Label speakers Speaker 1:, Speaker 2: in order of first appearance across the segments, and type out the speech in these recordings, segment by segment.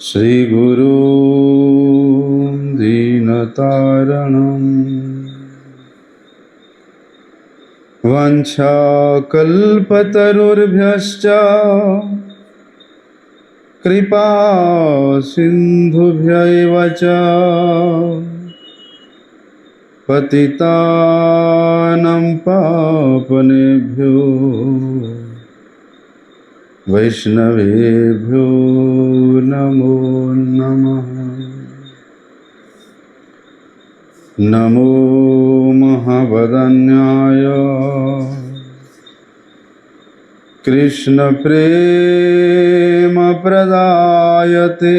Speaker 1: श्रीगुरु दीनतारणं वंशाकल्पतरुर्भ्यश्च कृपा सिन्धुभ्यैव च पतितानां पावनेभ्यो वैष्णवेभ्यो नमो नमः। नमो महावदन्याय कृष्ण प्रेम प्रदायते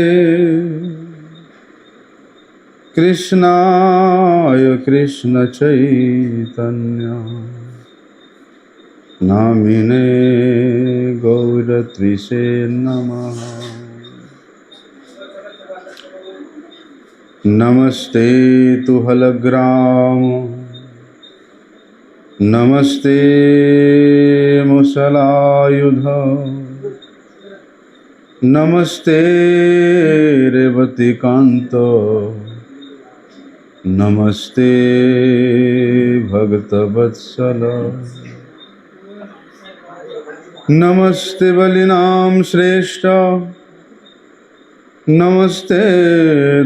Speaker 1: कृष्णाय कृष्ण चैतन्य नामिने गौरत्विषे नमः। नमस्ते तु हलग्राम नमस्ते मुसलायुध नमस्ते रेवतीकांत नमस्ते भक्तवत्सल नमस्ते बलिनाम श्रेष्ठ नमस्ते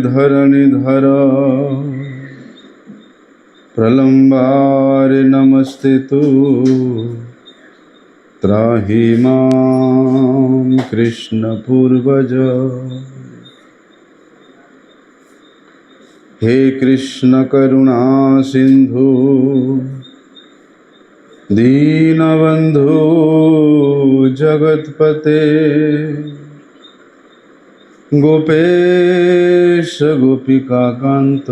Speaker 1: धरणीधर प्रलंबारे नमस्ते तु त्राहि मां कृष्ण पूर्वज। हे कृष्ण करुणा सिंधु दीनबंधु जगतपते गोपेश गोपिकाकांत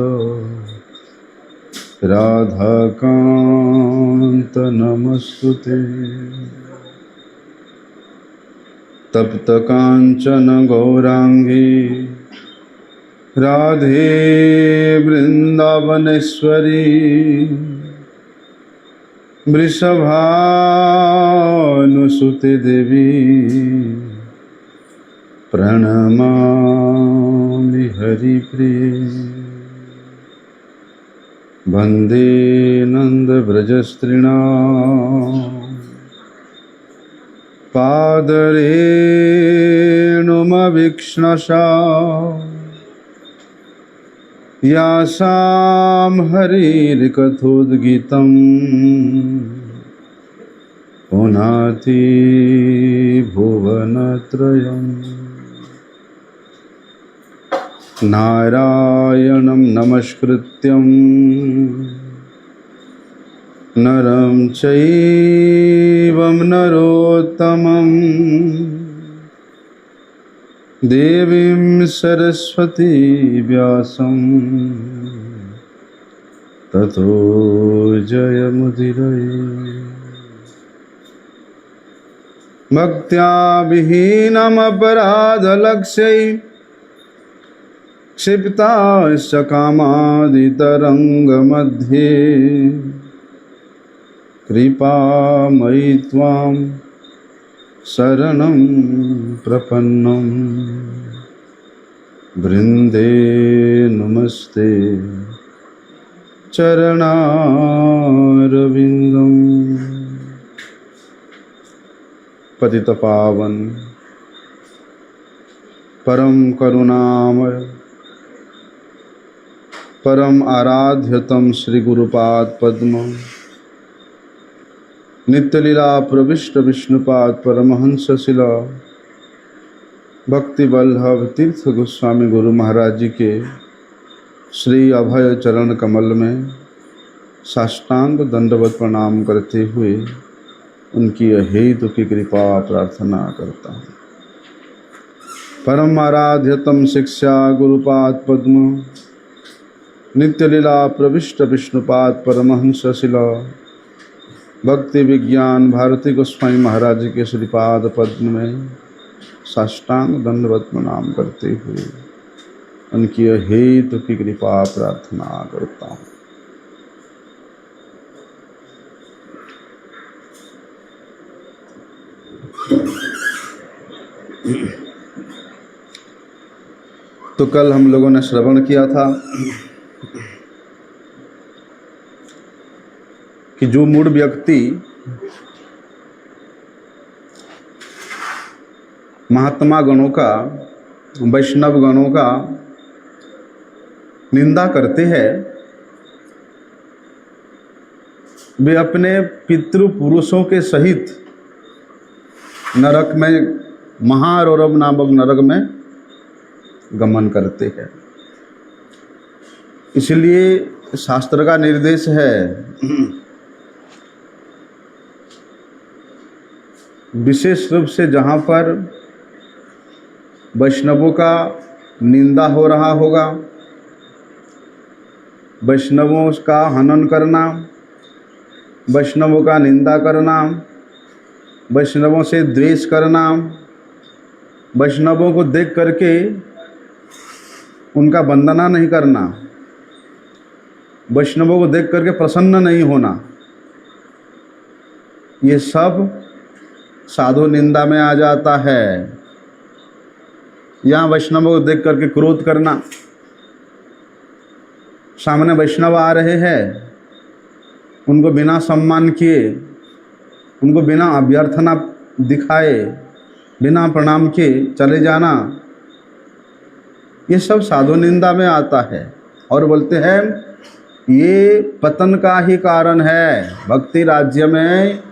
Speaker 1: राधाकांत नमस्तुते। तप्त कांचन गौरांगी राधे वृंदावनेश्वरी वृषभानुसुते देवी प्रणमामि हरिप्रिये। वन्दे नन्दव्रजस्त्रीणां पादरेणुमवीक्ष्णसा यासां हरिर्कथोद्गीतं पुनाति भुवनत्रयम्। नारायणं नमस्कृत्यं नरं चैवं नरोत्तमं देवीं सरस्वती व्यासं ततो जयमुदीरये। भक्त्या विहीनमपराधलक्ष्यै क्षिप्ताश्च कामादितरङ्गमध्ये कृपामयि त्वां शरणं प्रपन्नं वृन्दे नमस्ते चरणारविन्दं। पतितपावन परम करुणामय परम आराध्यतम श्री गुरुपाद पद्म नित्यलीला प्रविष्ट विष्णुपाद परमहंस शिला भक्ति वल्लभ तीर्थ गोस्वामी गुरु महाराज जी के श्री अभय चरण कमल में साष्टांग दंडवत प्रणाम करते हुए उनकी अहेतु की कृपा प्रार्थना करता हूँ। परम आराध्यतम शिक्षा गुरुपाद पद्म नित्यलीला प्रविष्ट विष्णुपाद परमहंस शिला भक्ति विज्ञान भारती गोस्वामी महाराज जी के श्रीपाद पद्म में साष्टांग दंडवत प्रणाम करते हुए उनकी अहेतु की कृपा प्रार्थना करता हूँ। तो कल हम लोगों ने श्रवण किया था कि जो मूढ़ व्यक्ति महात्मा गणों का, वैष्णव गणों का निंदा करते हैं, वे अपने पितृपुरुषों के सहित नरक में, महारौरव नामक नरक में गमन करते हैं। इसलिए शास्त्र का निर्देश है विशेष रूप से जहाँ पर वैष्णवों का निंदा हो रहा होगा, वैष्णवों का हनन करना, वैष्णवों का निंदा करना, वैष्णवों से द्वेष करना, वैष्णवों को देख करके उनका वंदना नहीं करना, वैष्णवों को देख करके प्रसन्न नहीं होना, ये सब साधु निंदा में आ जाता है। यहाँ वैष्णवों को देख करके क्रोध करना, सामने वैष्णव आ रहे हैं, उनको बिना सम्मान किए, उनको बिना अभ्यर्थना दिखाए, बिना प्रणाम किए चले जाना, ये सब साधु निंदा में आता है। और बोलते हैं ये पतन का ही कारण है। भक्ति राज्य में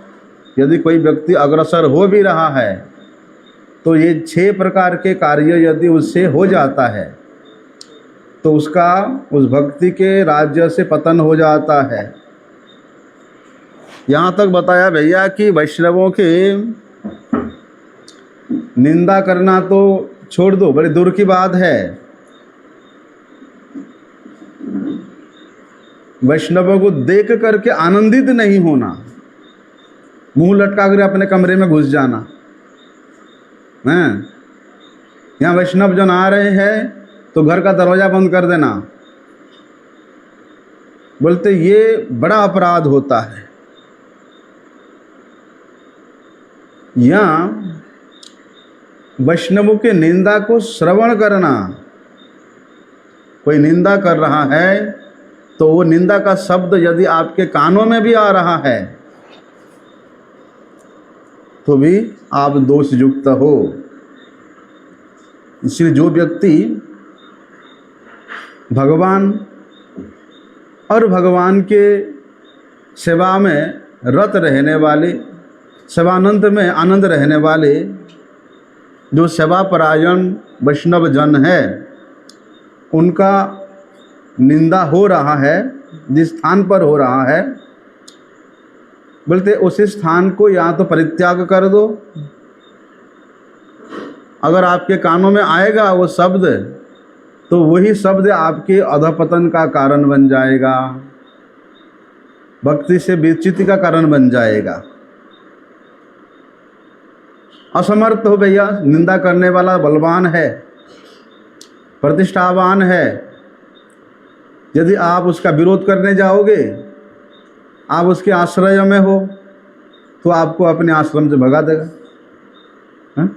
Speaker 1: यदि कोई व्यक्ति अग्रसर हो भी रहा है तो ये 6 प्रकार के कार्य यदि उससे हो जाता है तो उसका, उस भक्ति के राज्य से पतन हो जाता है। यहाँ तक बताया भैया कि वैष्णवों के निंदा करना तो छोड़ दो, बड़ी दूर की बात है। वैष्णवों को देख करके आनंदित नहीं होना, मुंह लटका कर अपने कमरे में घुस जाना हैं। यहाँ वैष्णव जन आ रहे हैं तो घर का दरवाजा बंद कर देना, बोलते ये बड़ा अपराध होता है। यहाँ वैष्णवों के निंदा को श्रवण करना, कोई निंदा कर रहा है तो वो निंदा का शब्द यदि आपके कानों में भी आ रहा है तो भी आप दोष युक्त हो। इसलिए जो व्यक्ति भगवान और भगवान के सेवा में रत रहने वाले, सेवानंद में आनंद रहने वाले जो सेवा परायण वैष्णव जन है, उनका निंदा हो रहा है, जिस स्थान पर हो रहा है, बोलते उस स्थान को या तो परित्याग कर दो। अगर आपके कानों में आएगा वो शब्द तो वही शब्द आपके अधपतन का कारण बन जाएगा, भक्ति से विच्युति का कारण बन जाएगा। असमर्थ हो भैया, निंदा करने वाला बलवान है, प्रतिष्ठावान है, यदि आप उसका विरोध करने जाओगे, आप उसके आश्रय में हो तो आपको अपने आश्रम से भगा देगा। है?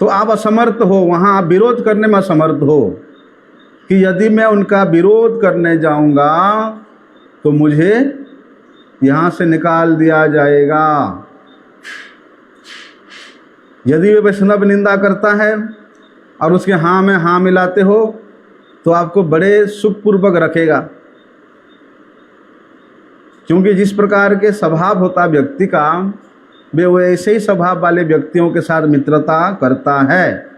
Speaker 1: तो आप असमर्थ हो, वहाँ आप विरोध करने में असमर्थ हो कि यदि मैं उनका विरोध करने जाऊंगा तो मुझे यहाँ से निकाल दिया जाएगा। यदि वे वैष्णव निंदा करता है और उसके हाँ में हाँ मिलाते हो तो आपको बड़े सुखपूर्वक रखेगा, क्योंकि जिस प्रकार के स्वभाव होता व्यक्ति का, वे वैसे ही स्वभाव वाले व्यक्तियों के साथ मित्रता करता है।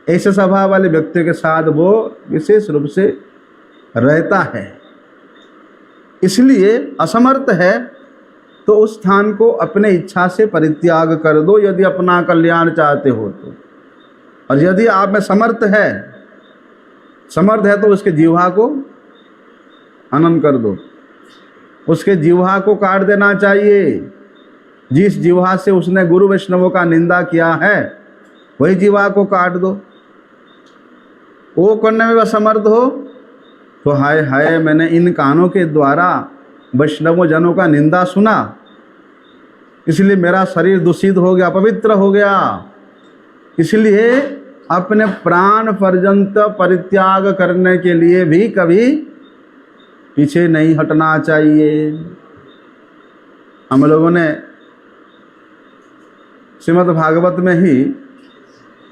Speaker 1: ऐसे स्वभाव वाले व्यक्तियों के साथ वो विशेष रूप से रहता है। इसलिए असमर्थ है तो उस स्थान को अपने इच्छा से परित्याग कर दो, यदि अपना कल्याण चाहते हो तो। और यदि आप में समर्थ है तो उसके जिह्वा को हनन कर दो, उसके जिह्वा को काट देना चाहिए। जिस जिह्वा से उसने गुरु वैष्णवों का निंदा किया है वही जिह्वा को काट दो। वो करने में असमर्थ हो तो हाय हाय, मैंने इन कानों के द्वारा वैष्णव जनों का निंदा सुना, इसलिए मेरा शरीर दूषित हो गया, अपवित्र हो गया। इसलिए अपने प्राण पर्यंत परित्याग करने के लिए भी कभी पीछे नहीं हटना चाहिए। हम लोगों ने श्रीमद् भागवत में ही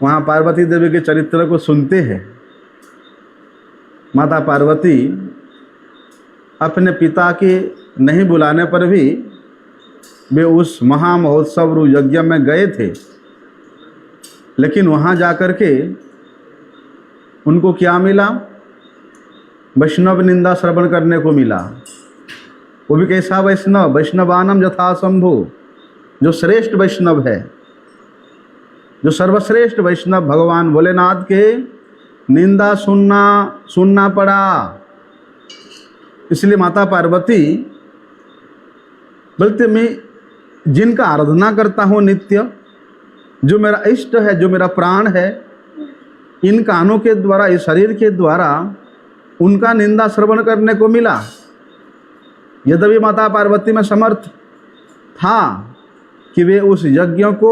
Speaker 1: वहाँ पार्वती देवी के चरित्र को सुनते हैं। माता पार्वती अपने पिता के नहीं बुलाने पर भी वे उस महामहोत्सव यज्ञ में गए थे, लेकिन वहाँ जाकर के उनको क्या मिला? वैष्णव निंदा श्रवण करने को मिला। वो भी कैसा वैष्णव? वैष्णवानम यथा शंभु, जो श्रेष्ठ वैष्णव है, जो सर्वश्रेष्ठ वैष्णव भगवान भोलेनाथ के निंदा सुनना पड़ा। इसलिए माता पार्वती बोलते, मैं जिनका आराधना करता हूँ नित्य, जो मेरा इष्ट है, जो मेरा प्राण है, इन कानों के द्वारा, इस शरीर के द्वारा उनका निंदा श्रवण करने को मिला। यद्यपि माता पार्वती में समर्थ था कि वे उस यज्ञ को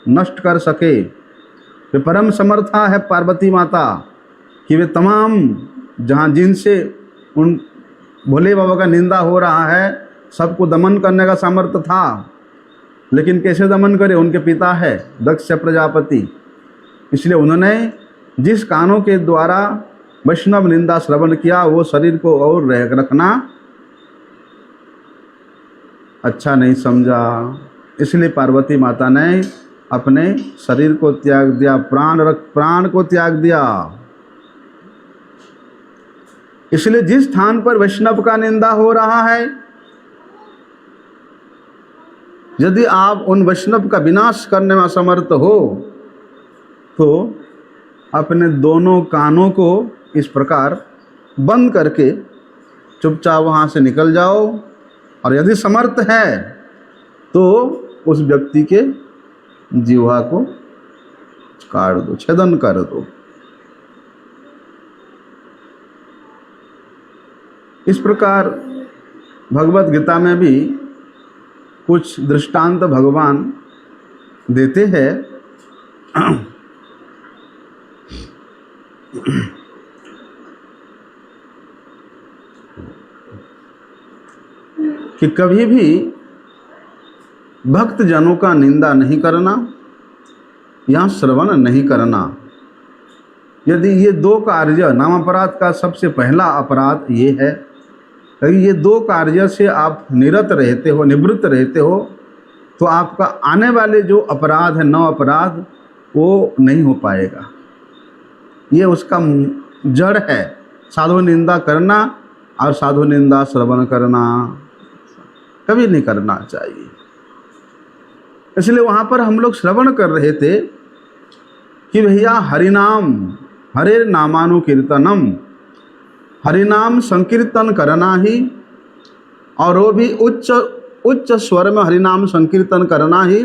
Speaker 1: नष्ट कर सके। वे परम समर्था है पार्वती माता कि वे तमाम जहाँ जिनसे उन भोले बाबा का निंदा हो रहा है सबको दमन करने का सामर्थ्य था। लेकिन कैसे दमन करे? उनके पिता है दक्ष प्रजापति। इसलिए उन्होंने जिस कानों के द्वारा वैष्णव निंदा श्रवण किया, वो शरीर को और रखना अच्छा नहीं समझा। इसलिए पार्वती माता ने अपने शरीर को त्याग दिया, प्राण को त्याग दिया। इसलिए जिस स्थान पर वैष्णव का निंदा हो रहा है, यदि आप उन वैष्णव का विनाश करने में असमर्थ हो तो अपने दोनों कानों को इस प्रकार बंद करके चुपचाप वहाँ से निकल जाओ, और यदि समर्थ है तो उस व्यक्ति के जीवा को काट दो, छेदन कर दो। इस प्रकार भगवत गीता में भी कुछ दृष्टांत भगवान देते हैं। कि कभी भी भक्त जनों का निंदा नहीं करना या श्रवण नहीं करना। यदि ये दो कार्य, नाम अपराध का सबसे पहला अपराध ये है, यदि ये दो कार्य से आप निरत रहते हो, निवृत्त रहते हो, तो आपका आने वाले जो अपराध है, नौ अपराध, वो नहीं हो पाएगा। ये उसका जड़ है, साधु निंदा करना और साधु निंदा श्रवण करना कभी नहीं करना चाहिए। इसलिए वहाँ पर हम लोग श्रवण कर रहे थे कि भैया हरिनाम, हरे नामानुकीर्तनम, हरिनाम संकीर्तन करना ही, और वो भी उच्च स्वर में हरिनाम संकीर्तन करना ही,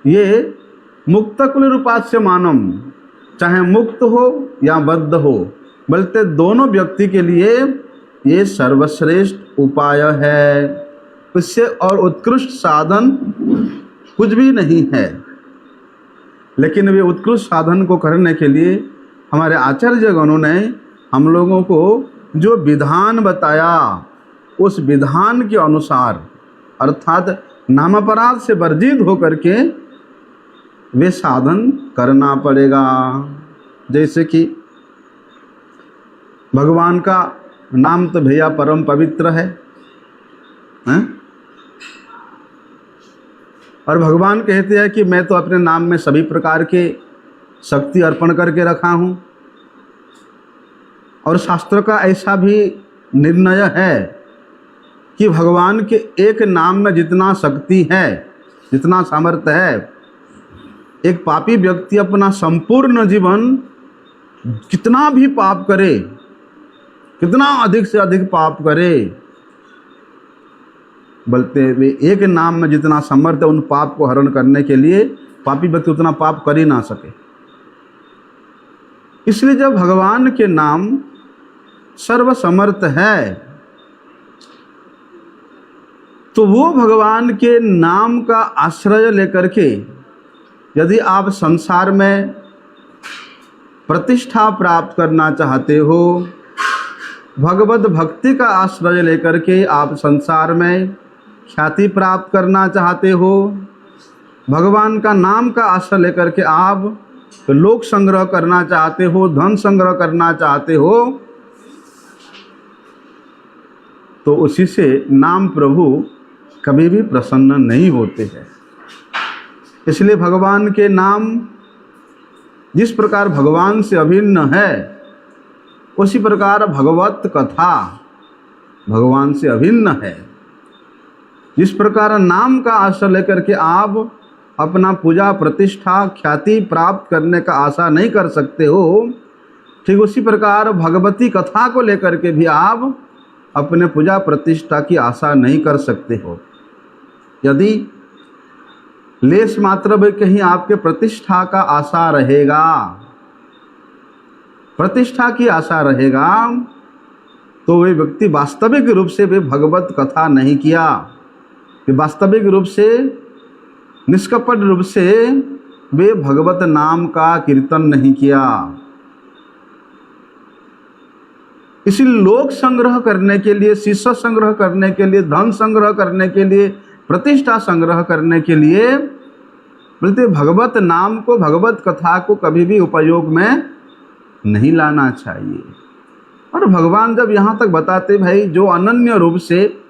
Speaker 1: ये मुक्तकुल रूपास्य मानम, चाहे मुक्त हो या बद्ध हो, बल्कि दोनों व्यक्ति के लिए ये सर्वश्रेष्ठ उपाय है। इससे और उत्कृष्ट साधन कुछ भी नहीं है। लेकिन वे उत्कृष्ट साधन को करने के लिए हमारे आचार्यगणों ने हम लोगों को जो विधान बताया, उस विधान के अनुसार, अर्थात नामापराध से वर्जित होकर के वे साधन करना पड़ेगा। जैसे कि भगवान का नाम तो भैया परम पवित्र है, और भगवान कहते हैं कि मैं तो अपने नाम में सभी प्रकार के शक्ति अर्पण करके रखा हूँ। और शास्त्र का ऐसा भी निर्णय है कि भगवान के एक नाम में जितना शक्ति है, जितना सामर्थ्य है, एक पापी व्यक्ति अपना संपूर्ण जीवन कितना भी पाप करे, कितना अधिक से अधिक पाप करे, बल्कि वे एक नाम में जितना समर्थ है उन पाप को हरण करने के लिए पापी व्यक्ति उतना पाप कर ही ना सके। इसलिए जब भगवान के नाम सर्वसमर्थ है तो वो भगवान के नाम का आश्रय लेकर के यदि आप संसार में प्रतिष्ठा प्राप्त करना चाहते हो, भगवत भक्ति का आश्रय लेकर के आप संसार में ख्याति प्राप्त करना चाहते हो, भगवान का नाम का आश्रय लेकर के आप लोक संग्रह करना चाहते हो, धन संग्रह करना चाहते हो, तो उसी से नाम प्रभु कभी भी प्रसन्न नहीं होते हैं। इसलिए भगवान के नाम जिस प्रकार भगवान से अभिन्न है, उसी प्रकार भगवत कथा भगवान से अभिन्न है। जिस प्रकार नाम का आश्रय लेकर के आप अपना पूजा प्रतिष्ठा ख्याति प्राप्त करने का आशा नहीं कर सकते हो, ठीक उसी प्रकार भगवती कथा को लेकर के भी आप अपने पूजा प्रतिष्ठा की आशा नहीं कर सकते हो। यदि लेश मात्र भी कहीं आपके प्रतिष्ठा का आशा रहेगा, प्रतिष्ठा की आशा रहेगा, तो वे व्यक्ति वास्तविक रूप से वे भगवत कथा नहीं किया, वे वास्तविक रूप से निष्कपट रूप से वे भगवत नाम का कीर्तन नहीं किया। इसलिए लोक संग्रह करने के लिए, शिष्य संग्रह करने के लिए, धन संग्रह करने के लिए, प्रतिष्ठा संग्रह करने के लिए बोलते भगवत नाम को, भगवत कथा को कभी भी उपयोग में नहीं लाना चाहिए। और भगवान जब यहाँ तक बताते भाई जो अनन्य रूप से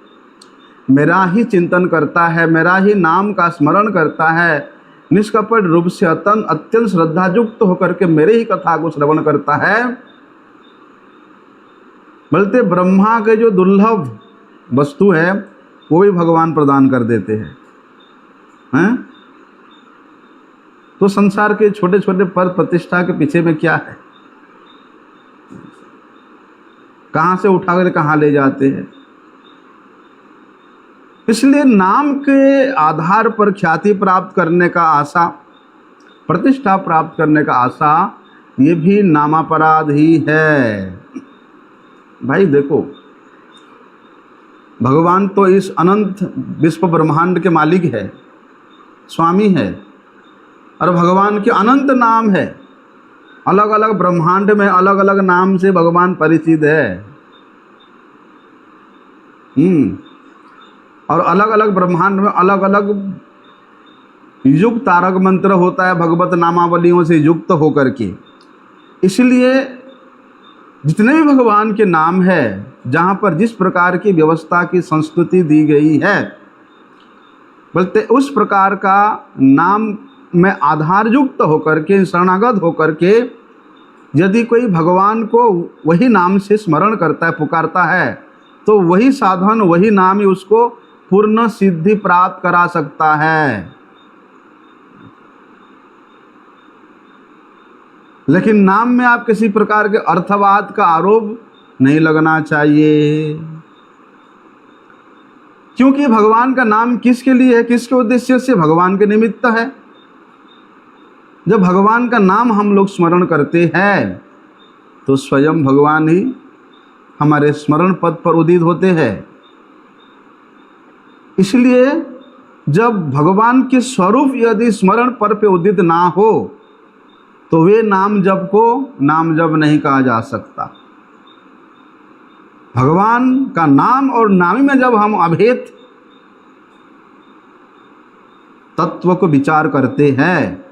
Speaker 1: मेरा ही चिंतन करता है, मेरा ही नाम का स्मरण करता है, निष्कपट रूप से अत्यंत श्रद्धायुक्त होकर के मेरे ही कथा को श्रवण करता है, बोलते ब्रह्मा के जो दुर्लभ वस्तु है वो भी भगवान प्रदान कर देते हैं। तो संसार के छोटे छोटे पद प्रतिष्ठा के पीछे में क्या है, कहाँ से उठाकर कहाँ ले जाते हैं। इसलिए नाम के आधार पर ख्याति प्राप्त करने का आशा, प्रतिष्ठा प्राप्त करने का आशा, ये भी नामापराध ही है। भाई देखो, भगवान तो इस अनंत विश्व ब्रह्मांड के मालिक है, स्वामी है, और भगवान के अनंत नाम है। अलग अलग ब्रह्मांड में अलग अलग नाम से भगवान परिचित है। और अलग अलग ब्रह्मांड में अलग अलग युक्त तारक मंत्र होता है भगवत नामावलियों से युक्त होकर के। इसलिए जितने भी भगवान के नाम है, जहाँ पर जिस प्रकार की व्यवस्था की संस्कृति दी गई है, बोलते उस प्रकार का नाम में आधार युक्त होकर के, शरणागत होकर के यदि कोई भगवान को वही नाम से स्मरण करता है, पुकारता है, तो वही साधन, वही नाम ही उसको पूर्ण सिद्धि प्राप्त करा सकता है। लेकिन नाम में आप किसी प्रकार के अर्थवाद का आरोप नहीं लगना चाहिए, क्योंकि भगवान का नाम किसके लिए है, किसके उद्देश्य से, भगवान के निमित्त है। जब भगवान का नाम हम लोग स्मरण करते हैं तो स्वयं भगवान ही हमारे स्मरण पद पर उदित होते हैं। इसलिए जब भगवान के स्वरूप यदि स्मरण पर पे उदित ना हो तो वे नाम जप को नाम जप नहीं कहा जा सकता। भगवान का नाम और नामी में जब हम अभेद तत्व को विचार करते हैं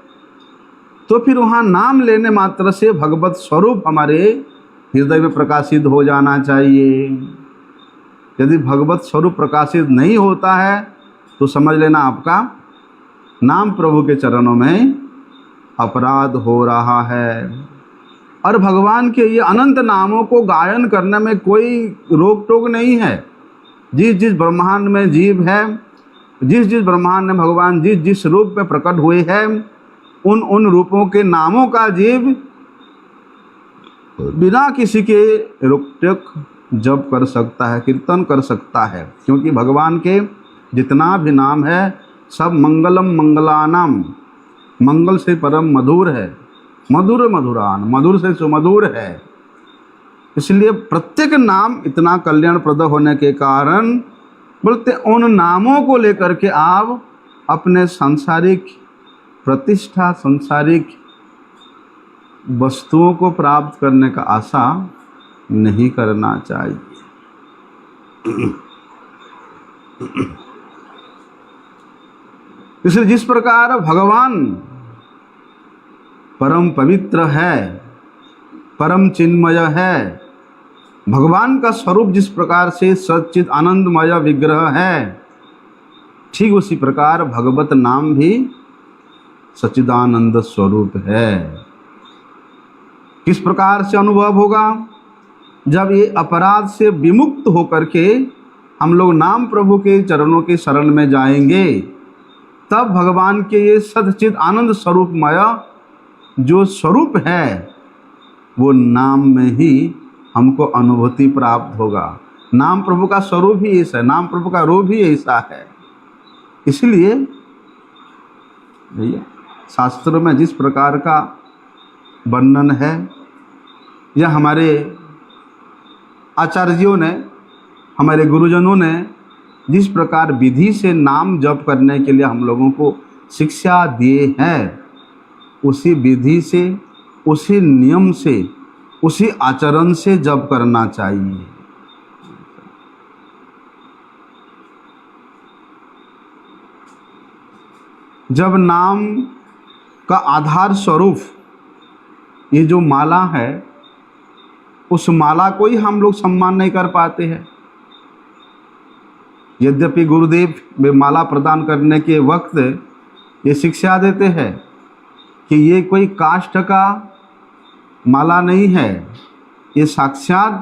Speaker 1: तो फिर वहाँ नाम लेने मात्र से भगवत स्वरूप हमारे हृदय में प्रकाशित हो जाना चाहिए। यदि भगवत स्वरूप प्रकाशित नहीं होता है तो समझ लेना आपका नाम प्रभु के चरणों में अपराध हो रहा है। और भगवान के ये अनंत नामों को गायन करने में कोई रोक टोक नहीं है। जिस जिस ब्रह्मांड में जीव है, जिस जिस ब्रह्मांड में भगवान जिस जिस रूप में प्रकट हुए हैं, उन रूपों के नामों का जीव बिना किसी के रोक टोक जप कर सकता है, कीर्तन कर सकता है। क्योंकि भगवान के जितना भी नाम है सब मंगलम मंगलानाम, मंगल से परम मधुर है, मधुर मधुरान, मधुर से सुमधुर है। इसलिए प्रत्येक नाम इतना कल्याणप्रद होने के कारण बोलते उन नामों को लेकर के आप अपने सांसारिक प्रतिष्ठा, सांसारिक वस्तुओं को प्राप्त करने का आशा नहीं करना चाहिए। इसलिए जिस प्रकार भगवान परम पवित्र है, परम चिन्मय है, भगवान का स्वरूप जिस प्रकार से सच्चिद आनंदमय विग्रह है, ठीक उसी प्रकार भगवत नाम भी सच्चिदानंद स्वरूप है। किस प्रकार से अनुभव होगा? जब ये अपराध से विमुक्त होकर के हम लोग नाम प्रभु के चरणों के शरण में जाएंगे, तब भगवान के ये सच्चिद आनंद स्वरूपमय जो स्वरूप है वो नाम में ही हमको अनुभूति प्राप्त होगा। नाम प्रभु का स्वरूप ही ऐसा है, नाम प्रभु का रूप ही ऐसा है। इसलिए भैया शास्त्रों में जिस प्रकार का वर्णन है या हमारे आचार्यों ने, हमारे गुरुजनों ने जिस प्रकार विधि से नाम जप करने के लिए हम लोगों को शिक्षा दिए हैं, उसी विधि से, उसी नियम से, उसी आचरण से जप करना चाहिए। जब नाम का आधार स्वरूप ये जो माला है, उस माला को ही हम लोग सम्मान नहीं कर पाते हैं। यद्यपि गुरुदेव वे माला प्रदान करने के वक्त ये शिक्षा देते हैं कि ये कोई काष्ठ का माला नहीं है, ये साक्षात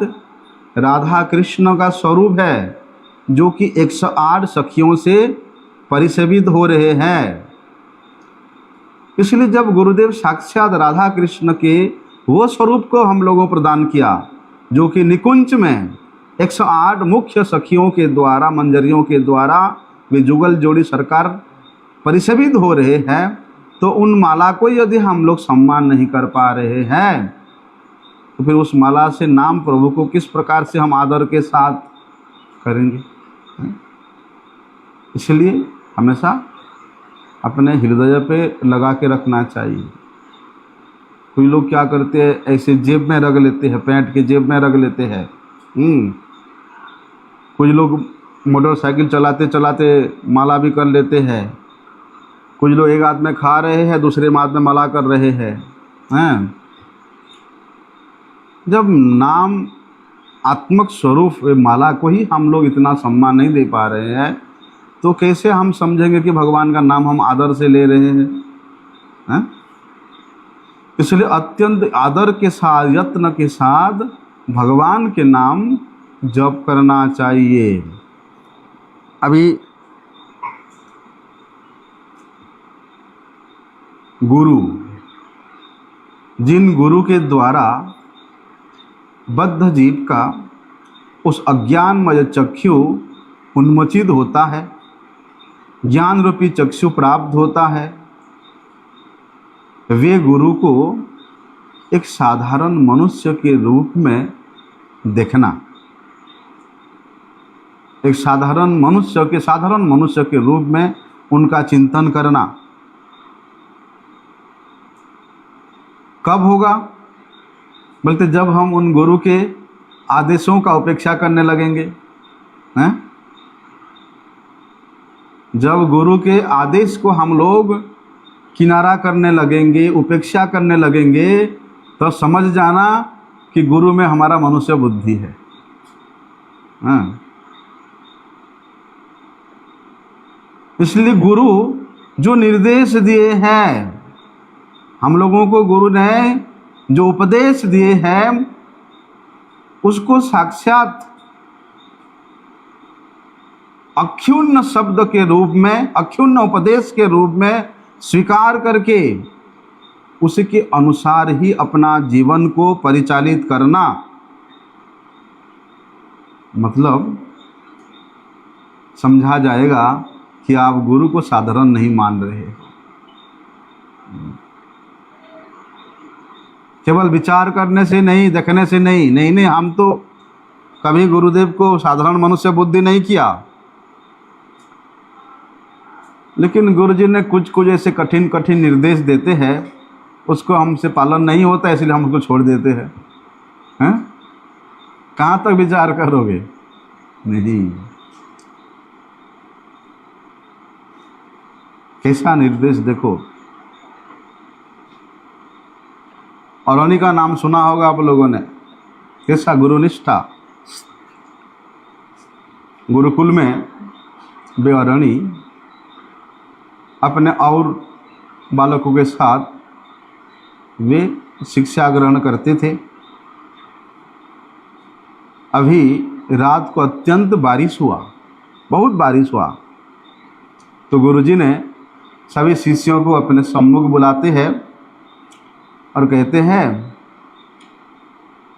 Speaker 1: राधा कृष्ण का स्वरूप है, जो कि 108 सखियों से परिसेवित हो रहे हैं। इसलिए जब गुरुदेव साक्षात राधा कृष्ण के वो स्वरूप को हम लोगों को प्रदान किया, जो कि निकुंज में 108 मुख्य सखियों के द्वारा, मंजरियों के द्वारा वे जुगल जोड़ी सरकार परिसेवित हो रहे हैं, तो उन माला को यदि हम लोग सम्मान नहीं कर पा रहे हैं, तो फिर उस माला से नाम प्रभु को किस प्रकार से हम आदर के साथ करेंगे? इसलिए हमेशा अपने हृदय पे लगा के रखना चाहिए। कोई लोग क्या करते हैं, ऐसे जेब में रख लेते हैं, पैंट के जेब में रख लेते हैं। कुछ लोग मोटरसाइकिल चलाते चलाते माला भी कर लेते हैं। कुछ लोग एक हाथ में खा रहे हैं, दूसरे हाथ में माला कर रहे हैं। जब नाम आत्मक स्वरूप माला को ही हम लोग इतना सम्मान नहीं दे पा रहे हैं, तो कैसे हम समझेंगे कि भगवान का नाम हम आदर से ले रहे हैं? इसलिए अत्यंत आदर के साथ, यत्न के साथ भगवान के नाम जप करना चाहिए। अभी गुरु, जिन गुरु के द्वारा बद्ध जीव का उस अज्ञानमय चक्षु उन्मोचित होता है, ज्ञान रूपी चक्षु प्राप्त होता है, वे गुरु को एक साधारण मनुष्य के रूप में देखना, एक साधारण मनुष्य के रूप में उनका चिंतन करना कब होगा? बोलते जब हम उन गुरु के आदेशों का उपेक्षा करने लगेंगे। हैं? जब गुरु के आदेश को हम लोग किनारा करने लगेंगे, उपेक्षा करने लगेंगे, तो समझ जाना कि गुरु में हमारा मनुष्य बुद्धि है। हाँ। इसलिए गुरु जो निर्देश दिए हैं, हम लोगों को गुरु ने जो उपदेश दिए हैं, उसको साक्षात अक्षुण्ण शब्द के रूप में, अक्षुण्ण उपदेश के रूप में स्वीकार करके उसके अनुसार ही अपना जीवन को परिचालित करना, मतलब समझा जाएगा कि आप गुरु को साधारण नहीं मान रहे। केवल विचार करने से नहीं, देखने से नहीं, हम तो कभी गुरुदेव को साधारण मनुष्य बुद्धि नहीं किया, लेकिन गुरुजी ने कुछ कुछ ऐसे कठिन कठिन निर्देश देते हैं, उसको हमसे पालन नहीं होता, इसलिए हम उसको छोड़ देते हैं। हैं? कहाँ तक विचार करोगे? नहीं। कैसा निर्देश देखो। और उन्हीं का नाम सुना होगा आप लोगों ने, कैसा गुरुनिष्ठा। गुरुकुल में बेअरणी अपने और बालकों के साथ वे शिक्षा ग्रहण करते थे। अभी रात को अत्यंत बारिश हुआ, बहुत बारिश हुआ, तो गुरुजी ने सभी शिष्यों को अपने सम्मुख बुलाते हैं और कहते हैं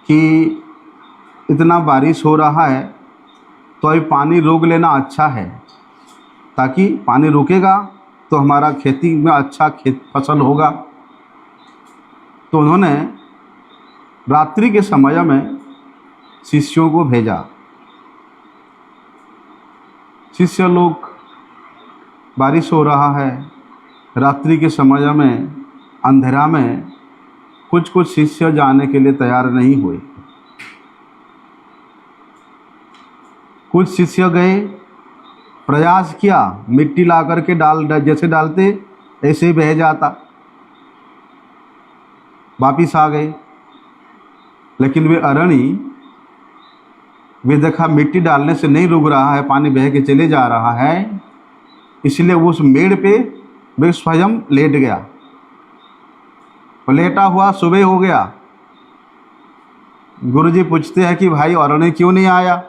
Speaker 1: कि इतना बारिश हो रहा है तो अभी पानी रोक लेना अच्छा है, ताकि पानी रुकेगा तो हमारा खेती में अच्छा फसल होगा। तो उन्होंने रात्रि के समय में शिष्यों को भेजा। शिष्य लोग, बारिश हो रहा है, रात्रि के समय में अंधेरा में कुछ कुछ शिष्य जाने के लिए तैयार नहीं हुए। कुछ शिष्य गए, प्रयास किया, मिट्टी ला करके जैसे डालते ऐसे ही बह जाता, वापिस आ गए। लेकिन वे अरणी, वे देखा मिट्टी डालने से नहीं रुक रहा है, पानी बह के चले जा रहा है, इसलिए उस मेड़ पे वे स्वयं लेट गया। लेटा हुआ सुबह हो गया। गुरुजी पूछते हैं कि भाई अरणी क्यों नहीं आया?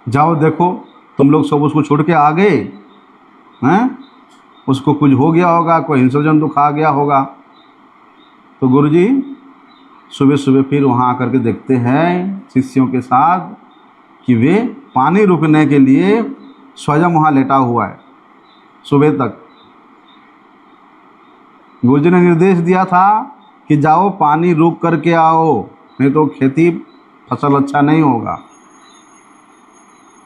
Speaker 1: जाओ देखो, तुम लोग सब उसको छोड़ के आ गए हैं, उसको कुछ हो गया होगा, कोई हिंसक जंतु खा गया होगा। तो गुरुजी सुबह सुबह फिर वहाँ आकर के देखते हैं शिष्यों के साथ कि वे पानी रुकने के लिए स्वयं वहाँ लेटा हुआ है सुबह तक। गुरुजी ने निर्देश दिया था कि जाओ पानी रुक करके आओ, नहीं तो खेती फसल अच्छा नहीं होगा।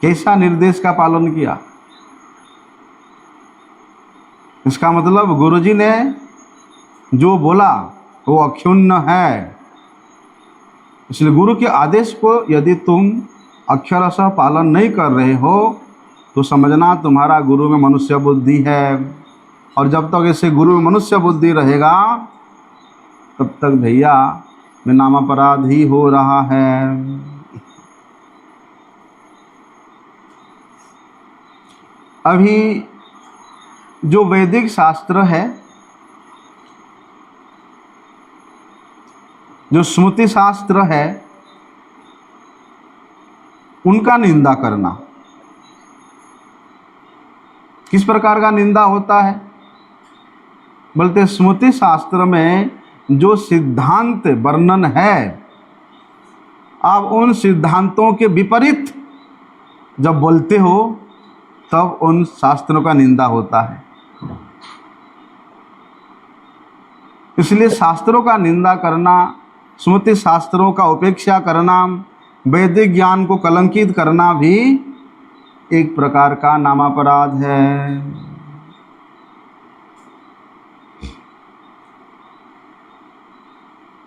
Speaker 1: कैसा निर्देश का पालन किया। इसका मतलब गुरुजी ने जो बोला वो अक्षुण्ण है। इसलिए गुरु के आदेश को यदि तुम अक्षरशः पालन नहीं कर रहे हो तो समझना तुम्हारा गुरु में मनुष्य बुद्धि है, और जब तक ऐसे गुरु में मनुष्य बुद्धि रहेगा तब तक भैया में नामापराध ही हो रहा है। अभी जो वैदिक शास्त्र है, जो स्मृति शास्त्र है, उनका निंदा करना किस प्रकार का निंदा होता है? बोलते स्मृति शास्त्र में जो सिद्धांत वर्णन है, आप उन सिद्धांतों के विपरीत जब बोलते हो तब उन शास्त्रों का निंदा होता है। इसलिए शास्त्रों का निंदा करना, स्मृति शास्त्रों का उपेक्षा करना, वैदिक ज्ञान को कलंकित करना भी एक प्रकार का नामापराध है।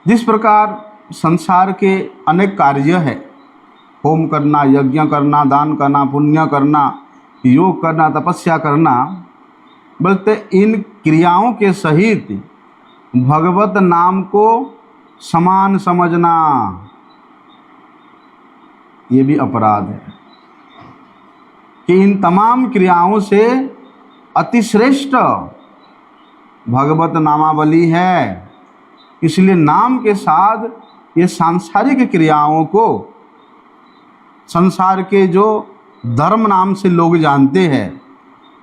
Speaker 1: जिस प्रकार संसार के अनेक कार्य है, होम करना, यज्ञ करना, दान करना, पुण्य करना, योग करना, तपस्या करना, बोलते इन क्रियाओं के सहित भगवत नाम को समान समझना ये भी अपराध है कि इन तमाम क्रियाओं से अतिश्रेष्ठ भगवत नामावली है। इसलिए नाम के साथ ये सांसारिक क्रियाओं को, संसार के जो धर्म नाम से लोग जानते हैं,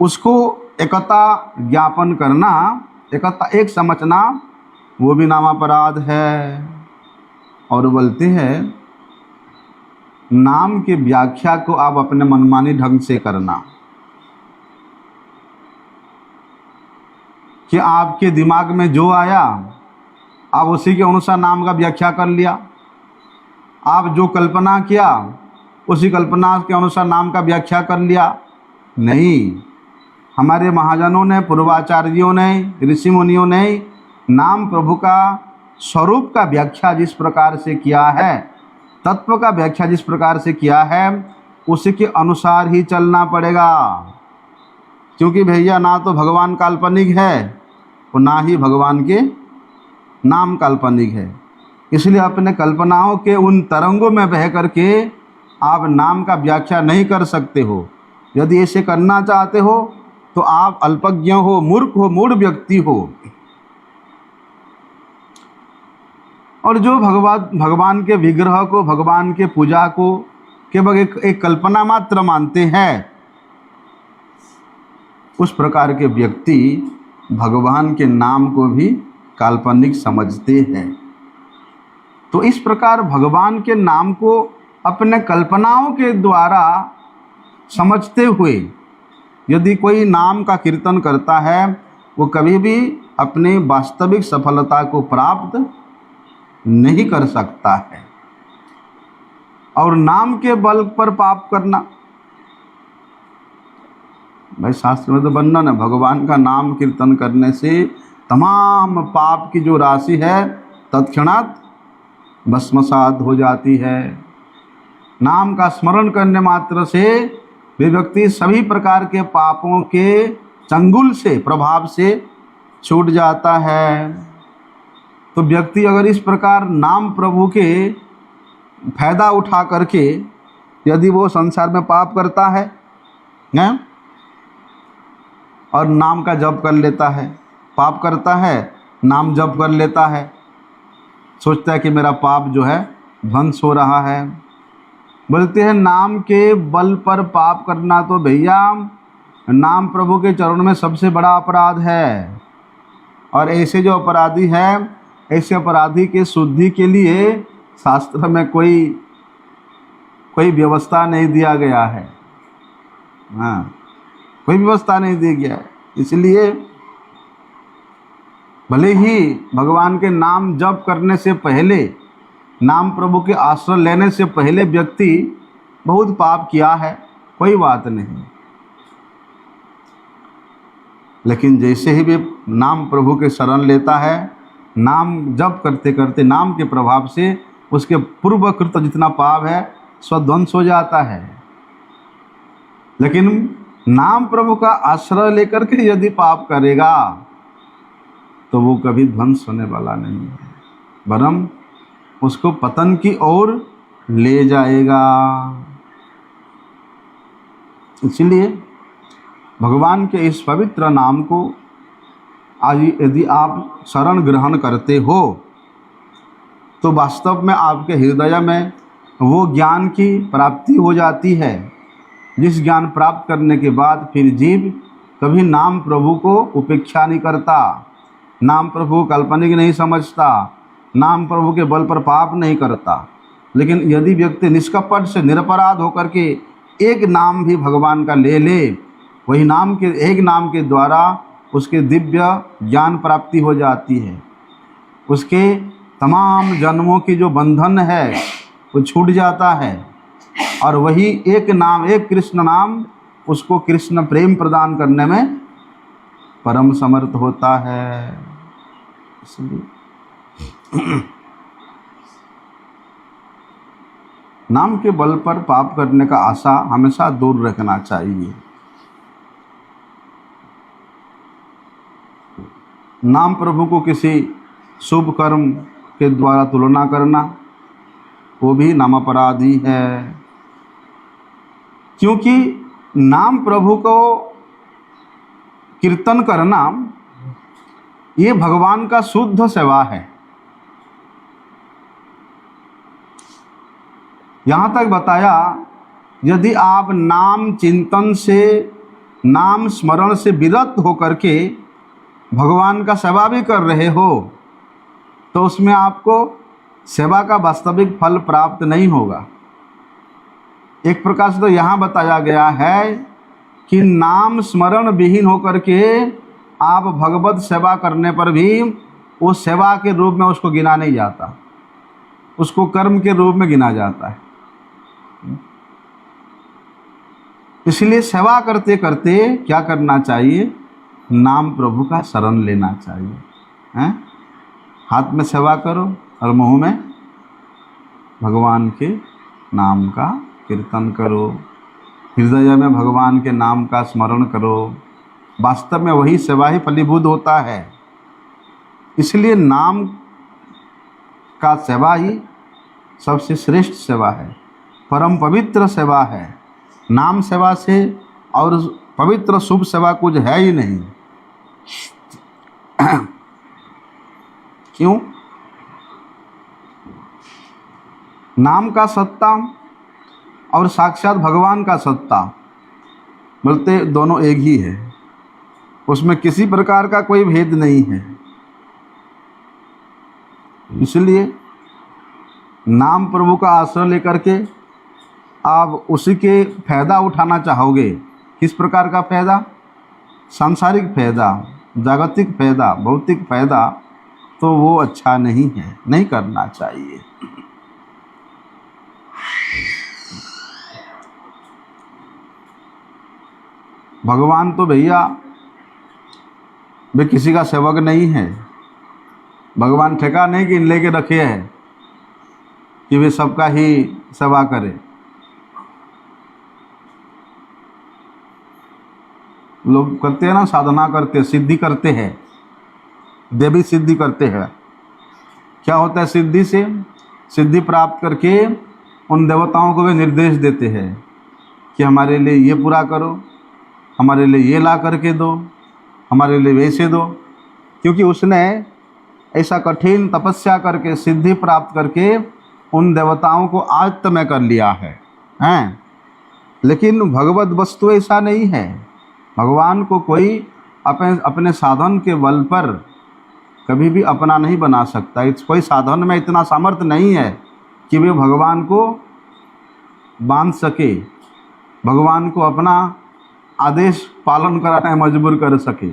Speaker 1: उसको एकता ज्ञापन करना, एकता एक समझना, वो भी नामापराध है। और बोलते हैं नाम की व्याख्या को आप अपने मनमानी ढंग से करना, कि आपके दिमाग में जो आया आप उसी के अनुसार नाम का व्याख्या कर लिया। आप जो कल्पना किया उसी कल्पना के अनुसार नाम का व्याख्या कर लिया। नहीं। हमारे महाजनों ने, पूर्वाचार्यों ने, ऋषि मुनियों ने नाम प्रभु का स्वरूप का व्याख्या जिस प्रकार से किया है, तत्व का व्याख्या जिस प्रकार से किया है, उसी के अनुसार ही चलना पड़ेगा। क्योंकि भैया ना तो भगवान काल्पनिक है और ना ही भगवान के नाम काल्पनिक है। इसलिए अपने कल्पनाओं के उन तरंगों में बह करके आप नाम का व्याख्या नहीं कर सकते हो। यदि ऐसे करना चाहते हो तो आप अल्पज्ञ हो, मूर्ख हो, मूढ़ व्यक्ति हो। और जो भगवान के विग्रह को, भगवान के पूजा को केवल एक कल्पना मात्र मानते हैं, उस प्रकार के व्यक्ति भगवान के नाम को भी काल्पनिक समझते हैं। तो इस प्रकार भगवान के नाम को अपने कल्पनाओं के द्वारा समझते हुए यदि कोई नाम का कीर्तन करता है, वो कभी भी अपनी वास्तविक सफलता को प्राप्त नहीं कर सकता है। और नाम के बल पर पाप करना, भाई शास्त्र में तो वर्णन है, भगवान का नाम कीर्तन करने से तमाम पाप की जो राशि है तत्क्षणात भस्मसात हो जाती है। नाम का स्मरण करने मात्र से वे व्यक्ति सभी प्रकार के पापों के चंगुल से, प्रभाव से छूट जाता है। तो व्यक्ति अगर इस प्रकार नाम प्रभु के फायदा उठा करके यदि वो संसार में पाप करता है और नाम का जप कर लेता है, पाप करता है, नाम जप कर लेता है, सोचता है कि मेरा पाप जो है ध्वंस हो रहा है। बोलते हैं नाम के बल पर पाप करना तो भैया नाम प्रभु के चरणों में सबसे बड़ा अपराध है। और ऐसे जो अपराधी है, ऐसे अपराधी के शुद्धि के लिए शास्त्र में कोई व्यवस्था नहीं दिया गया है। हाँ, कोई व्यवस्था नहीं दी गया है। इसलिए भले ही भगवान के नाम जप करने से पहले, नाम प्रभु के आश्रय लेने से पहले व्यक्ति बहुत पाप किया है, कोई बात नहीं, लेकिन जैसे ही वे नाम प्रभु के शरण लेता है, नाम जप करते करते नाम के प्रभाव से उसके पूर्वकृत जितना पाप है स्वध्वंस हो जाता है। लेकिन नाम प्रभु का आश्रय लेकर के यदि पाप करेगा तो वो कभी ध्वंस होने वाला नहीं है, वरन उसको पतन की ओर ले जाएगा। इसलिए भगवान के इस पवित्र नाम को आज यदि आप शरण ग्रहण करते हो तो वास्तव में आपके हृदय में वो ज्ञान की प्राप्ति हो जाती है, जिस ज्ञान प्राप्त करने के बाद फिर जीव कभी नाम प्रभु को उपेक्षा नहीं करता, नाम प्रभु काल्पनिक नहीं समझता, नाम प्रभु के बल पर पाप नहीं करता। लेकिन यदि व्यक्ति निष्कपट से निरपराध होकर के एक नाम भी भगवान का ले ले, वही नाम के एक नाम के द्वारा उसके दिव्य ज्ञान प्राप्ति हो जाती है, उसके तमाम जन्मों की जो बंधन है वो छूट जाता है, और वही एक नाम, एक कृष्ण नाम उसको कृष्ण प्रेम प्रदान करने में परम समर्थ होता है। इसलिए नाम के बल पर पाप करने का आशा हमेशा दूर रखना चाहिए। नाम प्रभु को किसी शुभ कर्म के द्वारा तुलना करना वो भी नाम अपराधी है, क्योंकि नाम प्रभु को कीर्तन करना ये भगवान का शुद्ध सेवा है। यहाँ तक बताया, यदि आप नाम चिंतन से, नाम स्मरण से विरत होकर के भगवान का सेवा भी कर रहे हो तो उसमें आपको सेवा का वास्तविक फल प्राप्त नहीं होगा। एक प्रकार से तो यहाँ बताया गया है कि नाम स्मरण विहीन होकर के आप भगवत सेवा करने पर भी वो सेवा के रूप में उसको गिना नहीं जाता, उसको कर्म के रूप में गिना जाता है। इसलिए सेवा करते करते क्या करना चाहिए? नाम प्रभु का शरण लेना चाहिए। हैं? हाथ में सेवा करो और मुँह में भगवान के नाम का कीर्तन करो, हृदय में भगवान के नाम का स्मरण करो। वास्तव में वही सेवा ही फलीभूत होता है। इसलिए नाम का सेवा ही सबसे श्रेष्ठ सेवा है, परम पवित्र सेवा है। नाम सेवा से और पवित्र शुभ सेवा कुछ है ही नहीं। क्यों? नाम का सत्ता और साक्षात भगवान का सत्ता बोलते दोनों एक ही है, उसमें किसी प्रकार का कोई भेद नहीं है। इसलिए नाम प्रभु का आश्रय लेकर के आप उसी के फायदा उठाना चाहोगे। किस प्रकार का फायदा? सांसारिक फायदा, जागतिक फायदा, भौतिक फायदा, तो वो अच्छा नहीं है, नहीं करना चाहिए। भगवान तो भैया वे किसी का सेवक नहीं है। भगवान ठेका नहीं कि लेके रखे हैं कि वे सबका ही सेवा करे। लोग करते हैं ना, साधना करते, सिद्धि करते हैं, देवी सिद्धि करते हैं। क्या होता है सिद्धि से? सिद्धि प्राप्त करके उन देवताओं को वे निर्देश देते हैं कि हमारे लिए ये पूरा करो, हमारे लिए ये ला करके दो, हमारे लिए वैसे दो। क्योंकि उसने ऐसा कठिन तपस्या करके सिद्धि प्राप्त करके उन देवताओं को आयत्त कर लिया है, हैं? लेकिन भगवत वस्तु ऐसा नहीं है। भगवान को कोई अपने साधन के बल पर कभी भी अपना नहीं बना सकता। कोई साधन में इतना सामर्थ्य नहीं है कि वे भगवान को बांध सके, भगवान को अपना आदेश पालन कराने में मजबूर कर सके।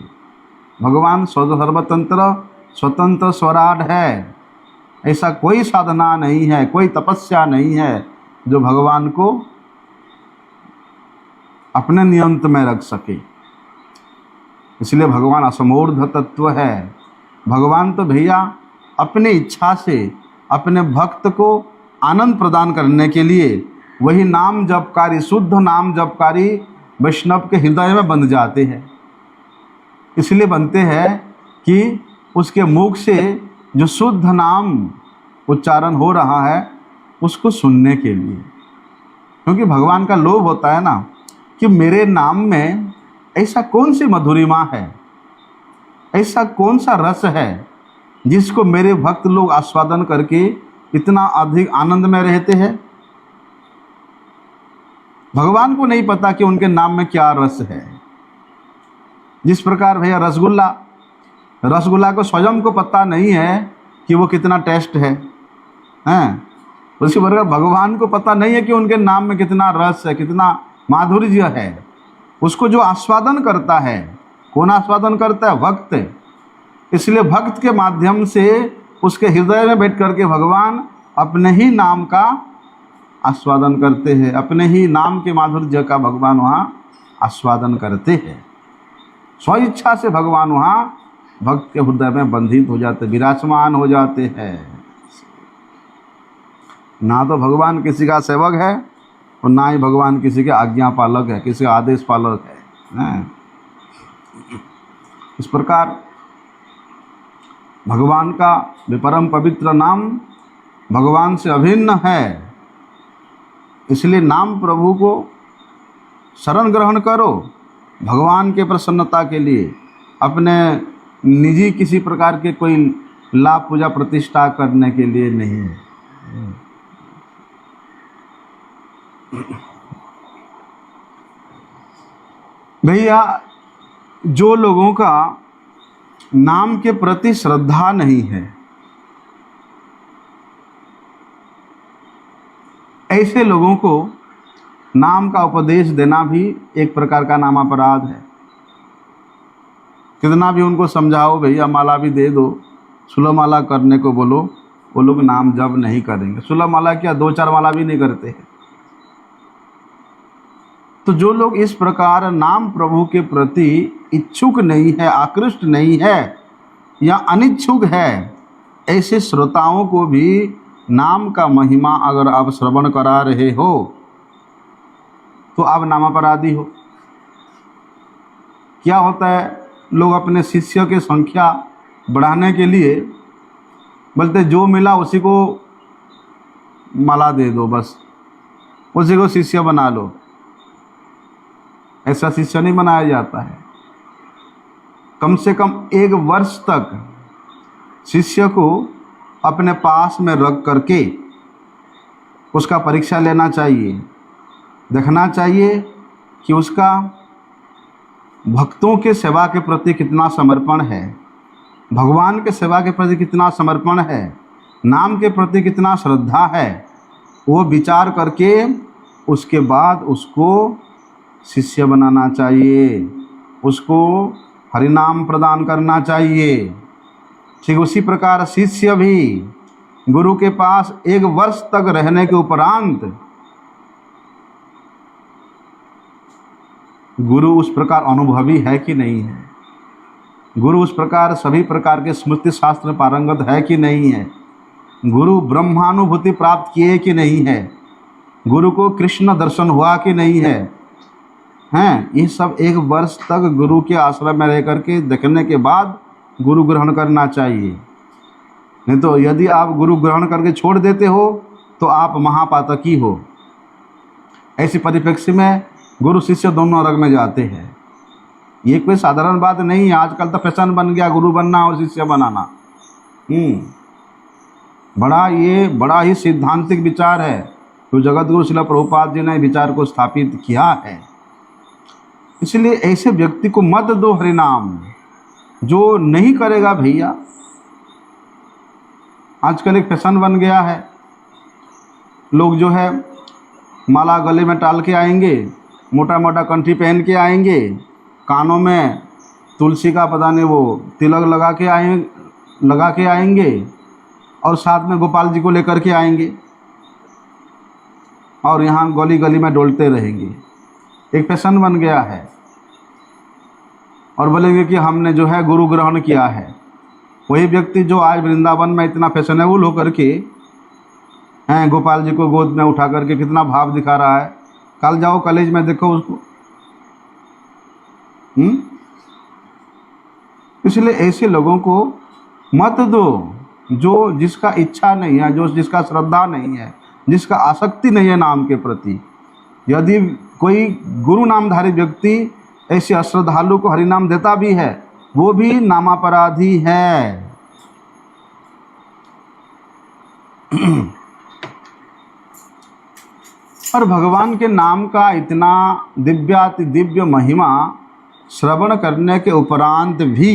Speaker 1: भगवान सर्वतंत्र स्वतंत्र स्वराट है। ऐसा कोई साधना नहीं है, कोई तपस्या नहीं है जो भगवान को अपने नियंत्रण में रख सके। इसलिए भगवान असमूर्ध तत्व है। भगवान तो भैया अपने इच्छा से अपने भक्त को आनंद प्रदान करने के लिए वही नाम जपकारी, शुद्ध नाम जपकारी वैष्णव के हृदय में बंध जाते हैं। इसलिए बनते हैं कि उसके मुख से जो शुद्ध नाम उच्चारण हो रहा है उसको सुनने के लिए। क्योंकि भगवान का लोभ होता है ना कि मेरे नाम में ऐसा कौन सी मधुरिमा है, ऐसा कौन सा रस है जिसको मेरे भक्त लोग आस्वादन करके इतना अधिक आनंद में रहते हैं। भगवान को नहीं पता कि उनके नाम में क्या रस है। जिस प्रकार भैया रसगुल्ला को स्वयं को पता नहीं है कि वो कितना टेस्ट है, हैं? उसी प्रकार भगवान को पता नहीं है कि उनके नाम में कितना रस है, कितना माधुर्य है। उसको जो आस्वादन करता है, कौन आस्वादन करता है? भक्त। इसलिए भक्त के माध्यम से उसके हृदय में बैठ करके भगवान अपने ही नाम का आस्वादन करते हैं, अपने ही नाम के माधुर्य का भगवान वहाँ आस्वादन करते हैं। स्व इच्छा से भगवान वहाँ भक्त के हृदय में बंधित हो जाते, विराजमान हो जाते हैं। ना तो भगवान किसी का सेवक है और ना ही भगवान किसी के आज्ञा पालक है, किसी का आदेश पालक है। इस प्रकार भगवान का परम पवित्र नाम भगवान से अभिन्न है। इसलिए नाम प्रभु को शरण ग्रहण करो भगवान के प्रसन्नता के लिए, अपने निजी किसी प्रकार के कोई लाभ पूजा प्रतिष्ठा करने के लिए नहीं। भैया जो लोगों का नाम के प्रति श्रद्धा नहीं है, ऐसे लोगों को नाम का उपदेश देना भी एक प्रकार का नाम अपराध है। कितना भी उनको समझाओ भैया माला भी दे दो, सुलह माला करने को बोलो, वो लोग नाम जप नहीं करेंगे। सुलह माला क्या, 2-4 माला भी नहीं करते हैं। तो जो लोग इस प्रकार नाम प्रभु के प्रति इच्छुक नहीं है, आकृष्ट नहीं है या अनिच्छुक है, ऐसे श्रोताओं को भी नाम का महिमा अगर आप श्रवण करा रहे हो तो आप नामापराधी हो। क्या होता है, लोग अपने शिष्य की संख्या बढ़ाने के लिए बोलते जो मिला उसी को माला दे दो, बस उसी को शिष्य बना लो। ऐसा शिष्य नहीं बनाया जाता है। कम से कम 1 वर्ष तक शिष्य को अपने पास में रख करके उसका परीक्षा लेना चाहिए, देखना चाहिए कि उसका भक्तों के सेवा के प्रति कितना समर्पण है, भगवान के सेवा के प्रति कितना समर्पण है, नाम के प्रति कितना श्रद्धा है। वो विचार करके उसके बाद उसको शिष्य बनाना चाहिए, उसको हरिनाम प्रदान करना चाहिए। ठीक उसी प्रकार शिष्य भी गुरु के पास 1 वर्ष तक रहने के उपरांत गुरु उस प्रकार अनुभवी है कि नहीं है, गुरु उस प्रकार सभी प्रकार के स्मृति शास्त्र पारंगत है कि नहीं है, गुरु ब्रह्मानुभूति प्राप्त किए कि नहीं है, गुरु को कृष्ण दर्शन हुआ कि नहीं है, हैं, ये सब 1 वर्ष तक गुरु के आश्रम में रह करके देखने के बाद गुरु ग्रहण करना चाहिए। नहीं तो यदि आप गुरु ग्रहण करके छोड़ देते हो तो आप महापातकी हो। ऐसी परिप्रेक्ष्य में गुरु शिष्य दोनों नरक में जाते हैं। ये कोई साधारण बात नहीं है। आजकल तो फैशन बन गया गुरु बनना और शिष्य बनाना। बड़ा ही सिद्धांतिक विचार है तो जगत गुरु श्रील प्रभुपाद जी ने विचार को स्थापित किया है। इसलिए ऐसे व्यक्ति को मत दो हरिनाम। जो नहीं करेगा भैया, आजकल एक फैशन बन गया है, लोग जो है माला गले में टाल के आएंगे, मोटा मोटा कंठी पहन के आएंगे, कानों में तुलसी का पता नहीं वो तिलक लगा के आएंगे और साथ में गोपाल जी को लेकर के आएंगे और यहाँ गली गली में डोलते रहेंगे। एक फैशन बन गया है और बोलेंगे कि हमने जो है गुरु ग्रहण किया है। वही व्यक्ति जो आज वृंदावन में इतना फैशनेबल होकर के हैं, गोपाल जी को गोद में उठा करके कितना भाव दिखा रहा है, कल जाओ कॉलेज में देखो उसको। इसलिए ऐसे लोगों को मत दो, जो जिसका इच्छा नहीं है, जो जिसका श्रद्धा नहीं है, जिसका आसक्ति नहीं है नाम के प्रति। यदि कोई गुरु नामधारी व्यक्ति ऐसे अश्रद्धालु को हरिनाम देता भी है, वो भी नामापराधी है। और भगवान के नाम का इतना दिव्याति दिव्य महिमा श्रवण करने के उपरांत भी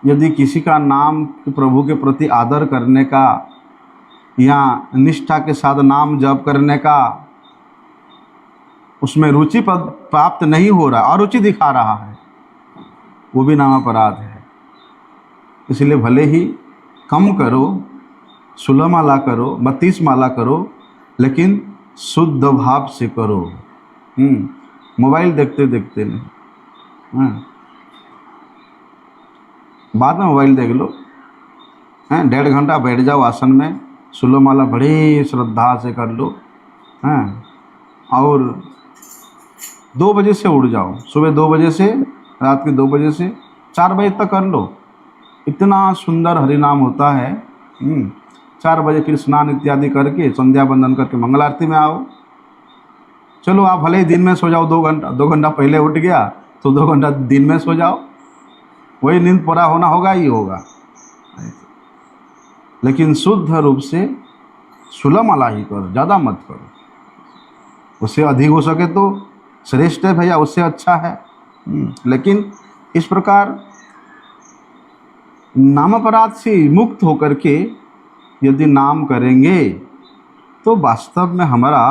Speaker 1: यदि किसी का नाम प्रभु के प्रति आदर करने का या निष्ठा के साथ नाम जप करने का उसमें रुचि प्राप्त नहीं हो रहा, अरुचि दिखा रहा है, वो भी नामापराध है। इसलिए भले ही कम करो, 16 माला करो, 32 माला करो, लेकिन शुद्ध भाव से करो। मोबाइल देखते देखते नहीं, बाद में मोबाइल देख लो, 1.5 घंटा बैठ जाओ आसन में, 16 माला बड़ी श्रद्धा से कर लो, और 2 बजे से उठ जाओ, सुबह 2 बजे से रात के 2 बजे से 4 बजे तक कर लो। इतना सुंदर हरिनाम होता है। 4 बजे फिर स्नान इत्यादि करके संध्या वंदन करके मंगल आरती में आओ। चलो आप भले ही दिन में सो जाओ, 2 घंटा पहले उठ गया तो 2 घंटा दिन में सो जाओ, वही नींद पूरा होना होगा ही होगा। लेकिन शुद्ध रूप से 16 माला ही करो, ज़्यादा मत करो। उससे अधिक हो सके तो श्रेष्ठ है भैया, उससे अच्छा है। लेकिन इस प्रकार नाम अपराध से मुक्त होकर के यदि नाम करेंगे तो वास्तव में हमारा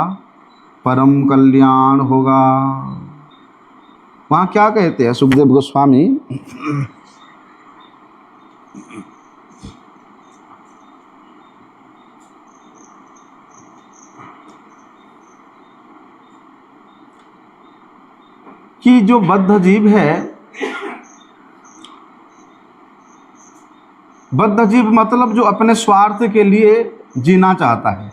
Speaker 1: परम कल्याण होगा। वहाँ क्या कहते हैं सुखदेव गोस्वामी, कि जो बद्ध जीव है, बद्ध जीव मतलब जो अपने स्वार्थ के लिए जीना चाहता है,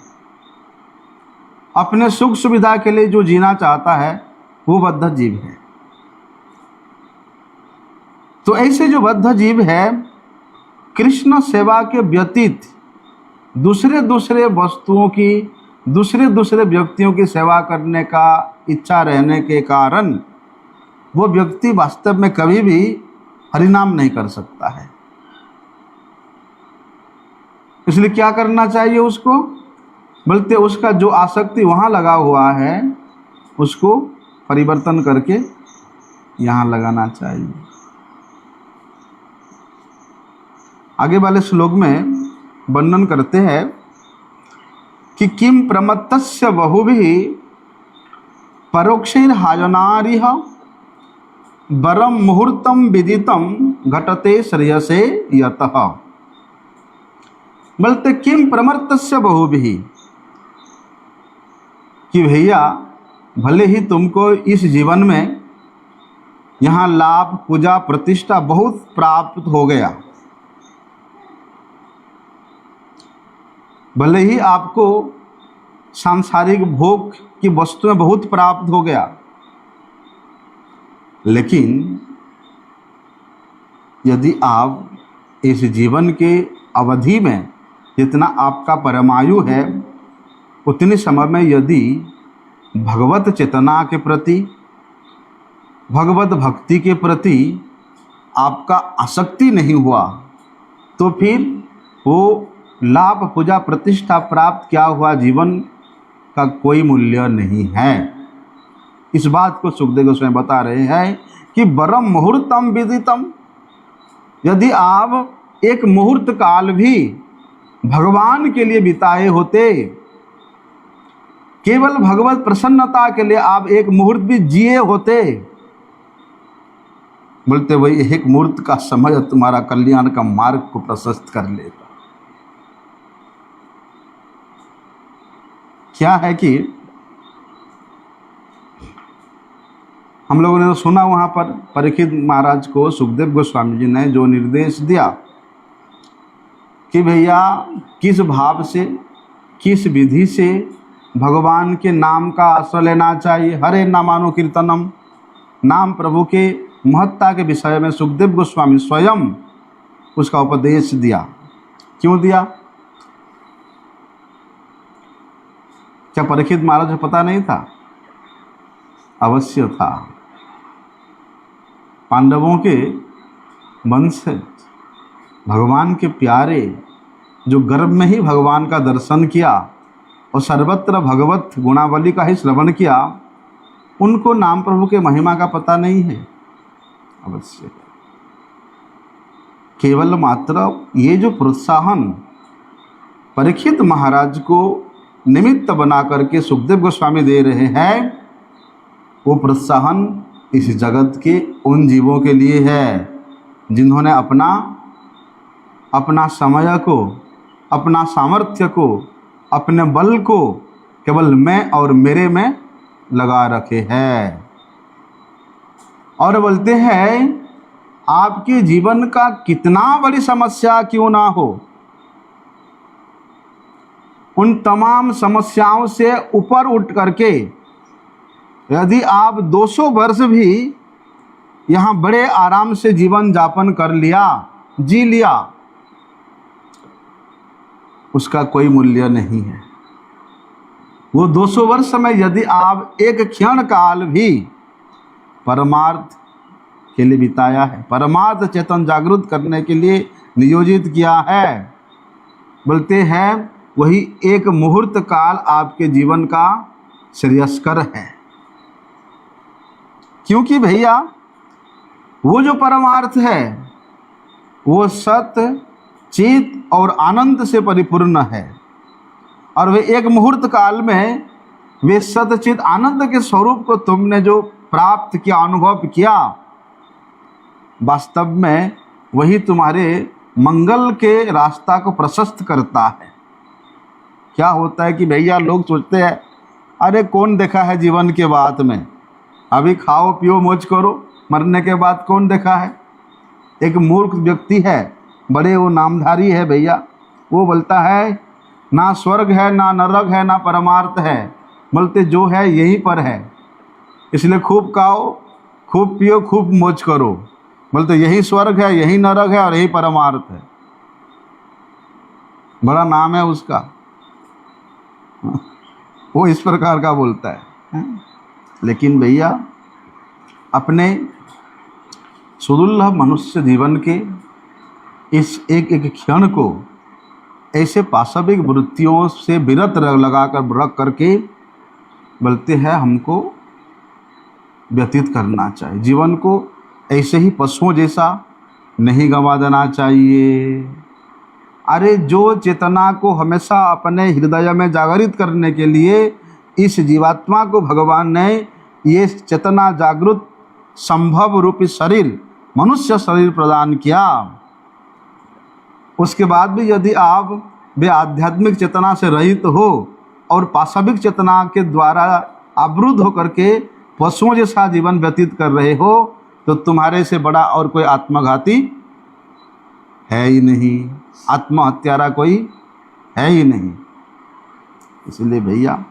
Speaker 1: अपने सुख सुविधा के लिए जो जीना चाहता है, वो बद्ध जीव है। तो ऐसे जो बद्ध जीव है, कृष्ण सेवा के व्यतीत दूसरे दूसरे वस्तुओं की, दूसरे दूसरे व्यक्तियों की सेवा करने का इच्छा रहने के कारण वो व्यक्ति वास्तव में कभी भी हरिनाम नहीं कर सकता है। इसलिए क्या करना चाहिए उसको? बल्कि उसका जो आसक्ति वहाँ लगा हुआ है उसको परिवर्तन करके यहाँ लगाना चाहिए। आगे वाले श्लोक में वर्णन करते हैं कि किम प्रमत्तस्य बहुभिः परोक्षैर्हाजनारिह वरम मुहूर्तम विदितम घटते श्रेयसे यतः। बोलते किम प्रमत्तस्य बहुभिः, कि भैया भले ही तुमको इस जीवन में यहाँ लाभ, पूजा, प्रतिष्ठा बहुत प्राप्त हो गया, भले ही आपको सांसारिक भोग की वस्तुएं बहुत प्राप्त हो गया, लेकिन यदि आप इस जीवन के अवधि में जितना आपका परमायु है, उतने समय में यदि भगवत चेतना के प्रति, भगवत भक्ति के प्रति आपका आसक्ति नहीं हुआ, तो फिर वो लाभ, पूजा, प्रतिष्ठा प्राप्त क्या हुआ, जीवन का कोई मूल्य नहीं है। इस बात को सुखदेव गोस्वामी बता रहे हैं कि वरम मुहूर्तम विदितम, यदि आप एक मुहूर्त काल भी भगवान के लिए बिताए होते, केवल भगवत प्रसन्नता के लिए आप एक मुहूर्त भी जिए होते, बोलते वही एक मुहूर्त का समय तुम्हारा कल्याण का मार्ग को प्रशस्त कर लेगा। क्या है कि हम लोगों ने तो सुना, वहाँ पर परीक्षित महाराज को सुखदेव गोस्वामी जी ने जो निर्देश दिया कि भैया किस भाव से, किस विधि से भगवान के नाम का आश्रय लेना चाहिए। हरे नामानु कीर्तनम, नाम प्रभु के महत्ता के विषय में सुखदेव गोस्वामी स्वयं उसका उपदेश दिया। क्यों दिया? क्या परीक्षित महाराज को पता नहीं था? अवश्य था। पांडवों के वंशज, भगवान के प्यारे, जो गर्भ में ही भगवान का दर्शन किया और सर्वत्र भगवत गुणावली का ही श्रवण किया, उनको नाम प्रभु के महिमा का पता नहीं है। अवश्य केवल मात्र ये जो प्रोत्साहन परीक्षित महाराज को निमित्त बना करके सुखदेव गोस्वामी दे रहे हैं, वो प्रोत्साहन इस जगत के उन जीवों के लिए है जिन्होंने अपना समय को, अपना सामर्थ्य को, अपने बल को केवल मैं और मेरे में लगा रखे हैं। और बोलते हैं आपके जीवन का कितना बड़ी समस्या क्यों ना हो, उन तमाम समस्याओं से ऊपर उठ करके यदि आप 200 वर्ष भी यहाँ बड़े आराम से जीवन यापन कर लिया, जी लिया, उसका कोई मूल्य नहीं है। वो 200 वर्ष में यदि आप एक क्षण काल भी परमार्थ के लिए बिताया है, परमार्थ चेतन जागृत करने के लिए नियोजित किया है, बोलते हैं वही एक मुहूर्त काल आपके जीवन का श्रेयस्कर है। क्योंकि भैया वो जो परमार्थ है वो सत्य, चित और आनंद से परिपूर्ण है, और वे एक मुहूर्त काल में वे सत्य, चित, आनंद के स्वरूप को तुमने जो प्राप्त किया, अनुभव किया, वास्तव में वही तुम्हारे मंगल के रास्ता को प्रशस्त करता है। क्या होता है कि भैया लोग सोचते हैं अरे कौन देखा है जीवन के बाद में, अभी खाओ पियो मौज करो, मरने के बाद कौन देखा है। एक मूर्ख व्यक्ति है, बड़े वो नामधारी है भैया, वो बोलता है ना स्वर्ग है ना नरक है ना परमार्थ है, बोलते जो है यहीं पर है, इसलिए खूब खाओ खूब पियो खूब मौज करो, बोलते यही स्वर्ग है यही नरक है और यही परमार्थ है। बड़ा नाम है उसका, वो इस प्रकार का बोलता है। लेकिन भैया अपने सुदुर्लभ मनुष्य जीवन के इस एक एक क्षण को ऐसे पाशविक वृत्तियों से विरत लगाकर रख करके बोलते हैं हमको व्यतीत करना चाहिए। जीवन को ऐसे ही पशुओं जैसा नहीं गंवा देना चाहिए। अरे जो चेतना को हमेशा अपने हृदय में जागृत करने के लिए इस जीवात्मा को भगवान ने ये चेतना जागृत संभव रूपी शरीर मनुष्य शरीर प्रदान किया, उसके बाद भी यदि आप वे आध्यात्मिक चेतना से रहित हो और पाशविक चेतना के द्वारा आवृत होकर के पशुओं जैसा जीवन व्यतीत कर रहे हो तो तुम्हारे से बड़ा और कोई आत्मघाती है ही नहीं, आत्महत्यारा कोई है ही नहीं। इसलिए भैया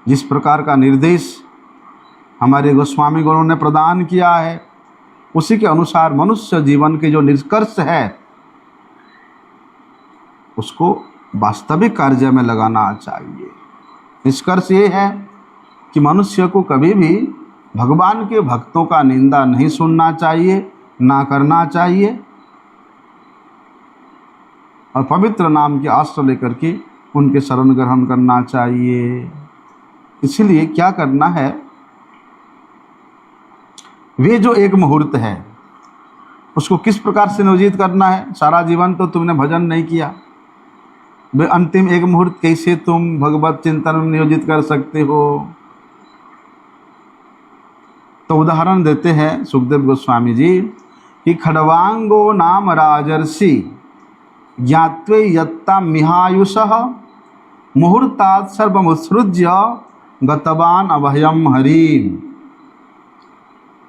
Speaker 1: जिस प्रकार का निर्देश हमारे गोस्वामी गुरुओं ने प्रदान किया है उसी के अनुसार मनुष्य जीवन के जो निष्कर्ष है उसको वास्तविक कार्य में लगाना चाहिए। निष्कर्ष ये है कि मनुष्य को कभी भी भगवान के भक्तों का निंदा नहीं सुनना चाहिए, ना करना चाहिए, और पवित्र नाम के आश्रय लेकर के उनके शरण ग्रहण करना चाहिए। इसलिए क्या करना है, वे जो एक मुहूर्त है उसको किस प्रकार से नियोजित करना है। सारा जीवन तो तुमने भजन नहीं किया, वे अंतिम एक मुहूर्त कैसे तुम भगवत चिंतन में नियोजित कर सकते हो। तो उदाहरण देते हैं सुखदेव गोस्वामी जी कि खड़वांगो नाम राजर्षि ज्ञात्वे यत्ता मिहायुषः मुहूर्तात् सर्वमुत्सृज्य गतवान अभयम हरिम।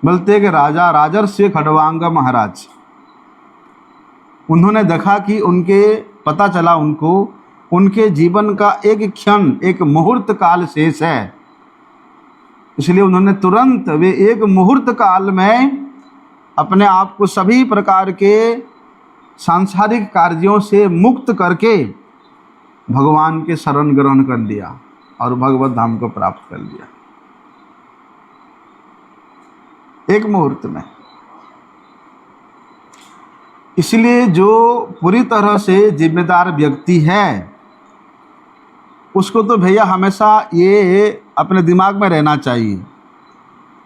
Speaker 1: बोलते कि राजा राजर्षि खड़वांग महाराज, उन्होंने देखा कि उनके पता चला उनको उनके जीवन का एक क्षण एक मुहूर्त काल शेष है, इसलिए उन्होंने तुरंत वे एक मुहूर्त काल में अपने आप को सभी प्रकार के सांसारिक कार्यों से मुक्त करके भगवान के शरण ग्रहण कर लिया और भगवत धाम को प्राप्त कर लिया एक मुहूर्त में। इसलिए जो पूरी तरह से जिम्मेदार व्यक्ति है उसको तो भैया हमेशा ये अपने दिमाग में रहना चाहिए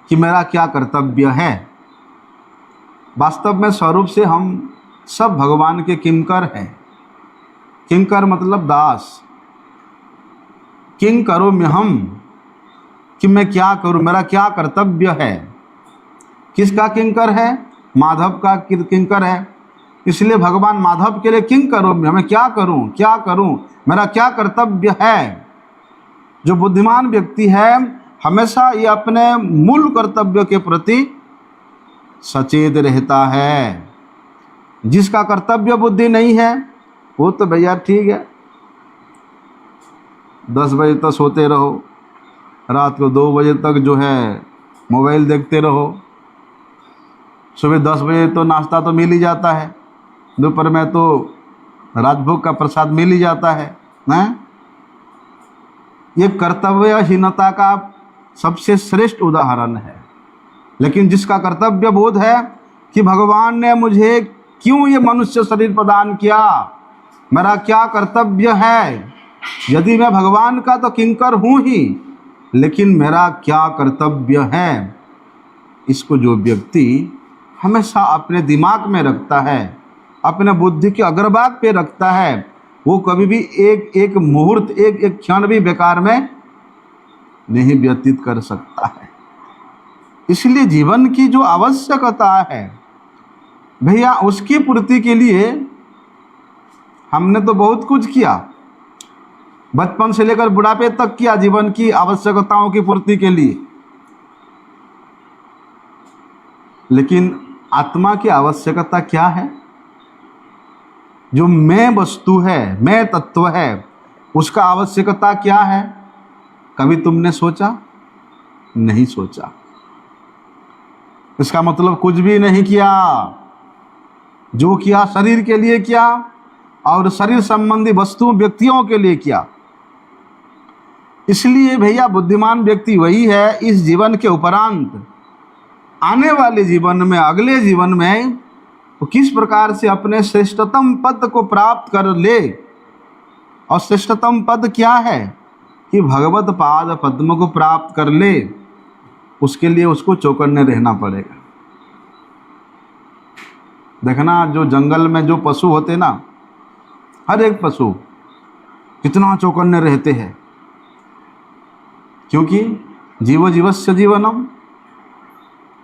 Speaker 1: कि मेरा क्या कर्तव्य है। वास्तव में स्वरूप से हम सब भगवान के किंकर हैं। किंकर मतलब दास। किंग करो मैं हम, कि मैं क्या करूं, मेरा क्या कर्तव्य है। किसका किंकर है? माधव का किंकर है। इसलिए भगवान माधव के लिए किंग करो मैं क्या करूं, क्या करूं, मेरा क्या कर्तव्य है। जो बुद्धिमान व्यक्ति है हमेशा ये अपने मूल कर्तव्य के प्रति सचेत रहता है। जिसका कर्तव्य बुद्धि नहीं है वो तो भैया ठीक है 10 बजे तक सोते रहो, रात को 2 बजे तक जो है मोबाइल देखते रहो, सुबह 10 बजे तो नाश्ता तो मिल ही जाता है, दोपहर में तो राजभोग का प्रसाद मिल ही जाता है ना। ये कर्तव्यहीनता का सबसे श्रेष्ठ उदाहरण है। लेकिन जिसका कर्तव्य बोध है कि भगवान ने मुझे क्यों ये मनुष्य शरीर प्रदान किया, मेरा क्या कर्तव्य है। यदि मैं भगवान का तो किंकर हूँ ही, लेकिन मेरा क्या कर्तव्य है, इसको जो व्यक्ति हमेशा अपने दिमाग में रखता है, अपने बुद्धि के अग्रभाग पे रखता है, वो कभी भी एक एक मुहूर्त एक एक क्षण भी बेकार में नहीं व्यतीत कर सकता है। इसलिए जीवन की जो आवश्यकता है भैया उसकी पूर्ति के लिए हमने तो बहुत कुछ किया, बचपन से लेकर बुढ़ापे तक किया, जीवन की आवश्यकताओं की पूर्ति के लिए। लेकिन आत्मा की आवश्यकता क्या है? जो मैं वस्तु है, मैं तत्व है, उसका आवश्यकता क्या है? कभी तुमने सोचा? नहीं सोचा। इसका मतलब कुछ भी नहीं किया। जो किया शरीर के लिए किया और शरीर संबंधी वस्तुओं व्यक्तियों के लिए किया। इसलिए भैया बुद्धिमान व्यक्ति वही है इस जीवन के उपरांत आने वाले जीवन में, अगले जीवन में वो किस प्रकार से अपने श्रेष्ठतम पद को प्राप्त कर ले। और श्रेष्ठतम पद क्या है? कि भगवत पाद पद्म को प्राप्त कर ले। उसके लिए उसको चौकन्ने रहना पड़ेगा। देखना, जो जंगल में जो पशु होते ना, हर एक पशु कितना चौकन्ने रहते हैं। क्योंकि जीव जीवस्य जीवनम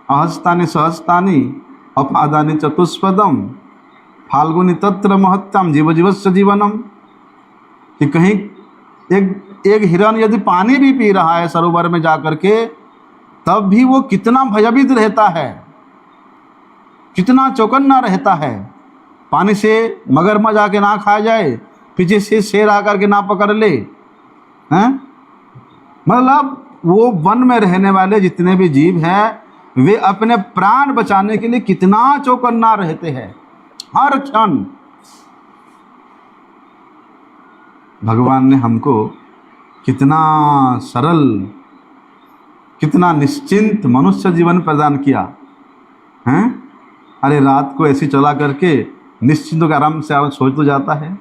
Speaker 1: अहस्तानि सहस्तानि अपादानि चतुष्पदम फाल्गुनी तत्र महत्तम जीव जीवस्य जीवनम। कि कहीं एक हिरण यदि पानी भी पी रहा है सरोवर में जाकर के, तब भी वो कितना भयभीत रहता है, कितना चौकन्ना रहता है। पानी से मगरमच्छ आके ना खा जाए, पीछे से शेर आकर के ना पकड़ ले, हैं? मतलब वो वन में रहने वाले जितने भी जीव हैं, वे अपने प्राण बचाने के लिए कितना चौकन्ना रहते हैं हर क्षण। भगवान ने हमको कितना सरल, कितना निश्चिंत मनुष्य जीवन प्रदान किया हैं। अरे रात को ऐसी चला करके निश्चिंत होकर आराम से सोच तो जाता है,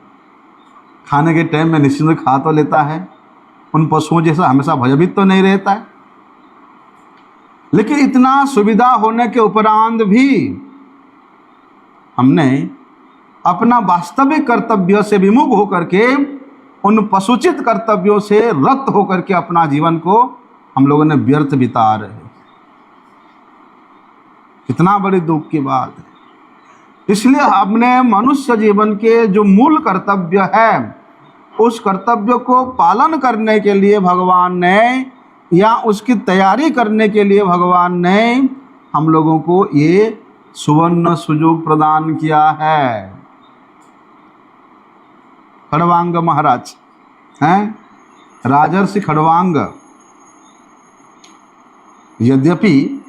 Speaker 1: खाने के टाइम में निश्चिंत खा तो लेता है, उन पशुओं जैसा हमेशा भयभीत तो नहीं रहता है। लेकिन इतना सुविधा होने के उपरांत भी हमने अपना वास्तविक कर्तव्य से विमुख होकर के, उन पशुचित कर्तव्यों से रत होकर के अपना जीवन को हम लोगों ने व्यर्थ बिता रहे हैं। कितना बड़ी दुख की बात है। इसलिए हमने मनुष्य जीवन के जो मूल कर्तव्य है, उस कर्तव्य को पालन करने के लिए भगवान ने, या उसकी तैयारी करने के लिए भगवान ने हम लोगों को ये सुवर्ण सुयोग प्रदान किया है। खड़वांग महाराज हैं, राजर्षि खड़वांग, यद्यपि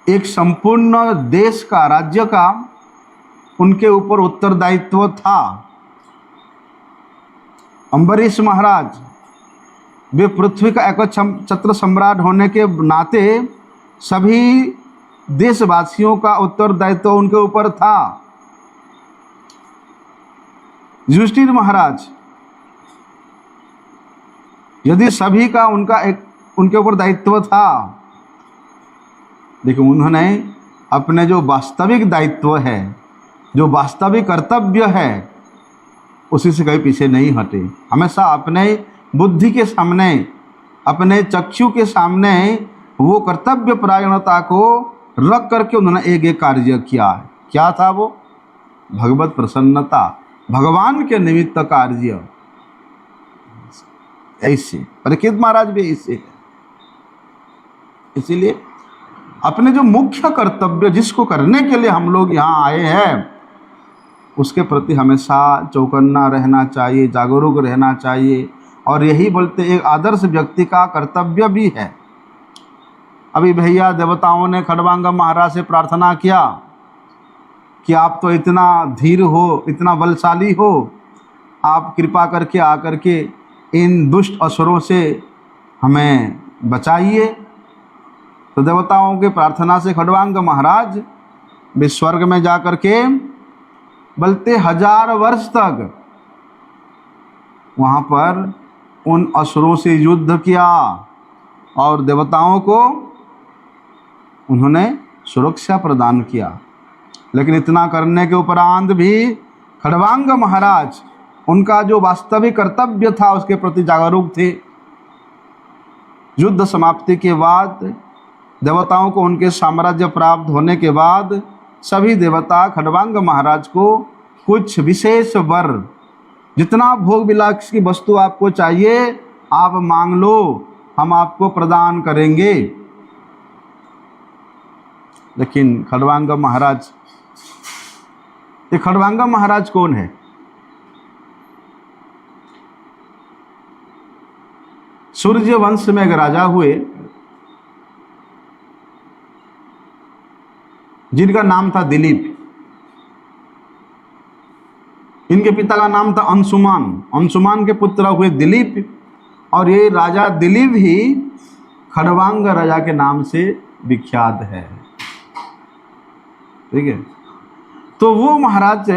Speaker 1: एक संपूर्ण देश का, राज्य का उनके ऊपर उत्तरदायित्व था। अम्बरीश महाराज वे पृथ्वी का एकछत्र सम्राट होने के नाते सभी देशवासियों का उत्तरदायित्व उनके ऊपर था। युधिष्ठिर महाराज, यदि सभी का उनके ऊपर दायित्व था, लेकिन उन्होंने अपने जो वास्तविक दायित्व है, जो वास्तविक कर्तव्य है, उसी से कहीं पीछे नहीं हटे। हमेशा अपने बुद्धि के सामने, अपने चक्षु के सामने वो कर्तव्य परायणता को रख करके उन्होंने एक एक कार्य किया है। क्या था वो? भगवत प्रसन्नता, भगवान के निमित्त कार्य। ऐसे परीक्षित महाराज भी ऐसे है। इसीलिए अपने जो मुख्य कर्तव्य जिसको करने के लिए हम लोग यहाँ आए हैं, उसके प्रति हमेशा चौकन्ना रहना चाहिए, जागरूक रहना चाहिए। और यही बोलते एक आदर्श व्यक्ति का कर्तव्य भी है। अभी भैया देवताओं ने खड़वांग महाराज से प्रार्थना किया कि आप तो इतना धीर हो, इतना बलशाली हो, आप कृपा करके आकर के इन दुष्ट असुरों से हमें बचाइए। तो देवताओं के प्रार्थना से खड़वांग महाराज भी स्वर्ग में जा कर के बल्कि 1000 वर्ष तक वहाँ पर उन असुरों से युद्ध किया और देवताओं को उन्होंने सुरक्षा प्रदान किया। लेकिन इतना करने के उपरांत भी खड़वांग महाराज उनका जो वास्तविक कर्तव्य था उसके प्रति जागरूक थे। युद्ध समाप्ति के बाद देवताओं को उनके साम्राज्य प्राप्त होने के बाद सभी देवता खड़वांग महाराज को कुछ विशेष वर जितना भोग विलास की वस्तु आपको चाहिए आप मांग लो, हम आपको प्रदान करेंगे। लेकिन खड़वांग महाराज, ये खड़वांग महाराज कौन है? सूर्य वंश में एक राजा हुए जिनका नाम था दिलीप। इनके पिता का नाम था अंशुमान। अंशुमान के पुत्र हुए दिलीप, और ये राजा दिलीप ही खड़वांग राजा के नाम से विख्यात है। ठीक है, तो वो महाराज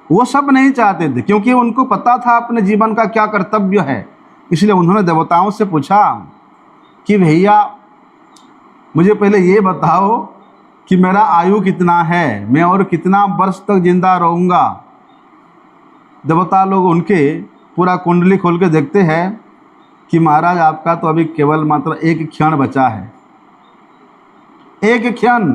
Speaker 1: वो सब नहीं चाहते थे, क्योंकि उनको पता था अपने जीवन का क्या कर्तव्य है। इसलिए उन्होंने देवताओं से पूछा कि भैया मुझे पहले ये बताओ कि मेरा आयु कितना है, मैं और कितना वर्ष तक जिंदा रहूँगा। देवता लोग उनके पूरा कुंडली खोल के देखते हैं कि महाराज आपका तो अभी केवल मात्र एक क्षण बचा है। एक क्षण,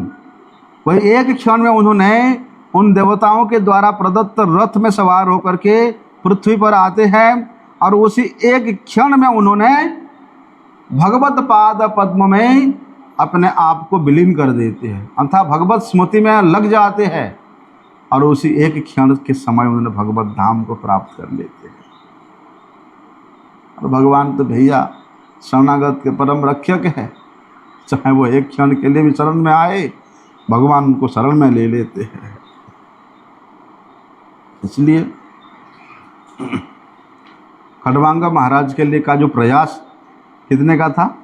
Speaker 1: वही एक क्षण में उन्होंने उन देवताओं के द्वारा प्रदत्त रथ में सवार होकर के पृथ्वी पर आते हैं, और उसी एक क्षण में उन्होंने भगवत पाद पद्म में अपने आप को विलीन कर देते हैं, अर्थात भगवत स्मृति में लग जाते हैं, और उसी एक क्षण के समय उन्होंने भगवत धाम को प्राप्त कर लेते हैं। और भगवान तो भैया शरणागत के परम रक्षक है, चाहे वो एक क्षण के लिए भी शरण में आए, भगवान उनको शरण में ले लेते हैं। इसलिए खड़वांग महाराज के लिए का जो प्रयास कितने का था?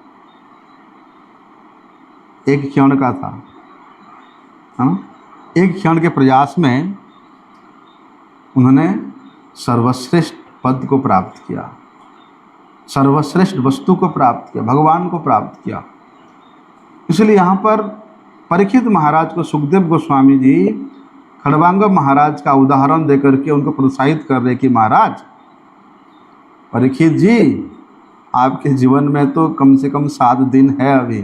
Speaker 1: एक क्षण का था, है ना? एक क्षण के प्रयास में उन्होंने सर्वश्रेष्ठ पद को प्राप्त किया, सर्वश्रेष्ठ वस्तु को प्राप्त किया, भगवान को प्राप्त किया। इसलिए यहाँ पर परीक्षित महाराज को सुखदेव गोस्वामी जी खड़वांग महाराज का उदाहरण देकर के उनको प्रोत्साहित कर रहे कि महाराज परीक्षित जी, आपके जीवन में तो कम से कम 7 दिन है अभी।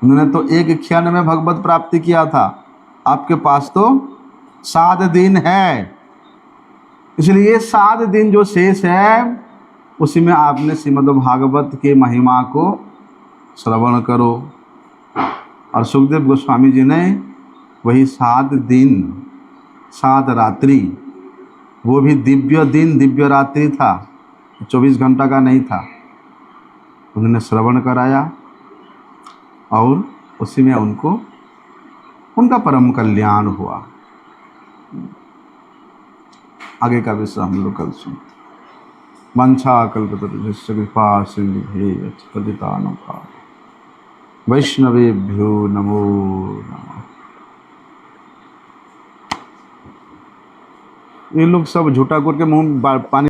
Speaker 1: उन्होंने तो एक क्षण में भगवत प्राप्ति किया था, आपके पास तो 7 दिन है। इसलिए 7 दिन जो शेष है उसी में आपने श्रीमद् भागवत के महिमा को श्रवण करो। और सुखदेव गोस्वामी जी ने वही 7 दिन 7 रात्रि, वो भी दिव्य दिन दिव्य रात्रि था, 24 घंटा का नहीं था, उन्होंने श्रवण कराया, और उसी में उनको उनका परम कल्याण हुआ। आगे का विषय हम लोग कल सुन। वंशा कल्पतरुभ्यश्च कृपा सिन्धुभ्यश्च पतितानां वैष्णवेभ्यो नमो नमः। ये लोग सब झूठा करके मुंह पानी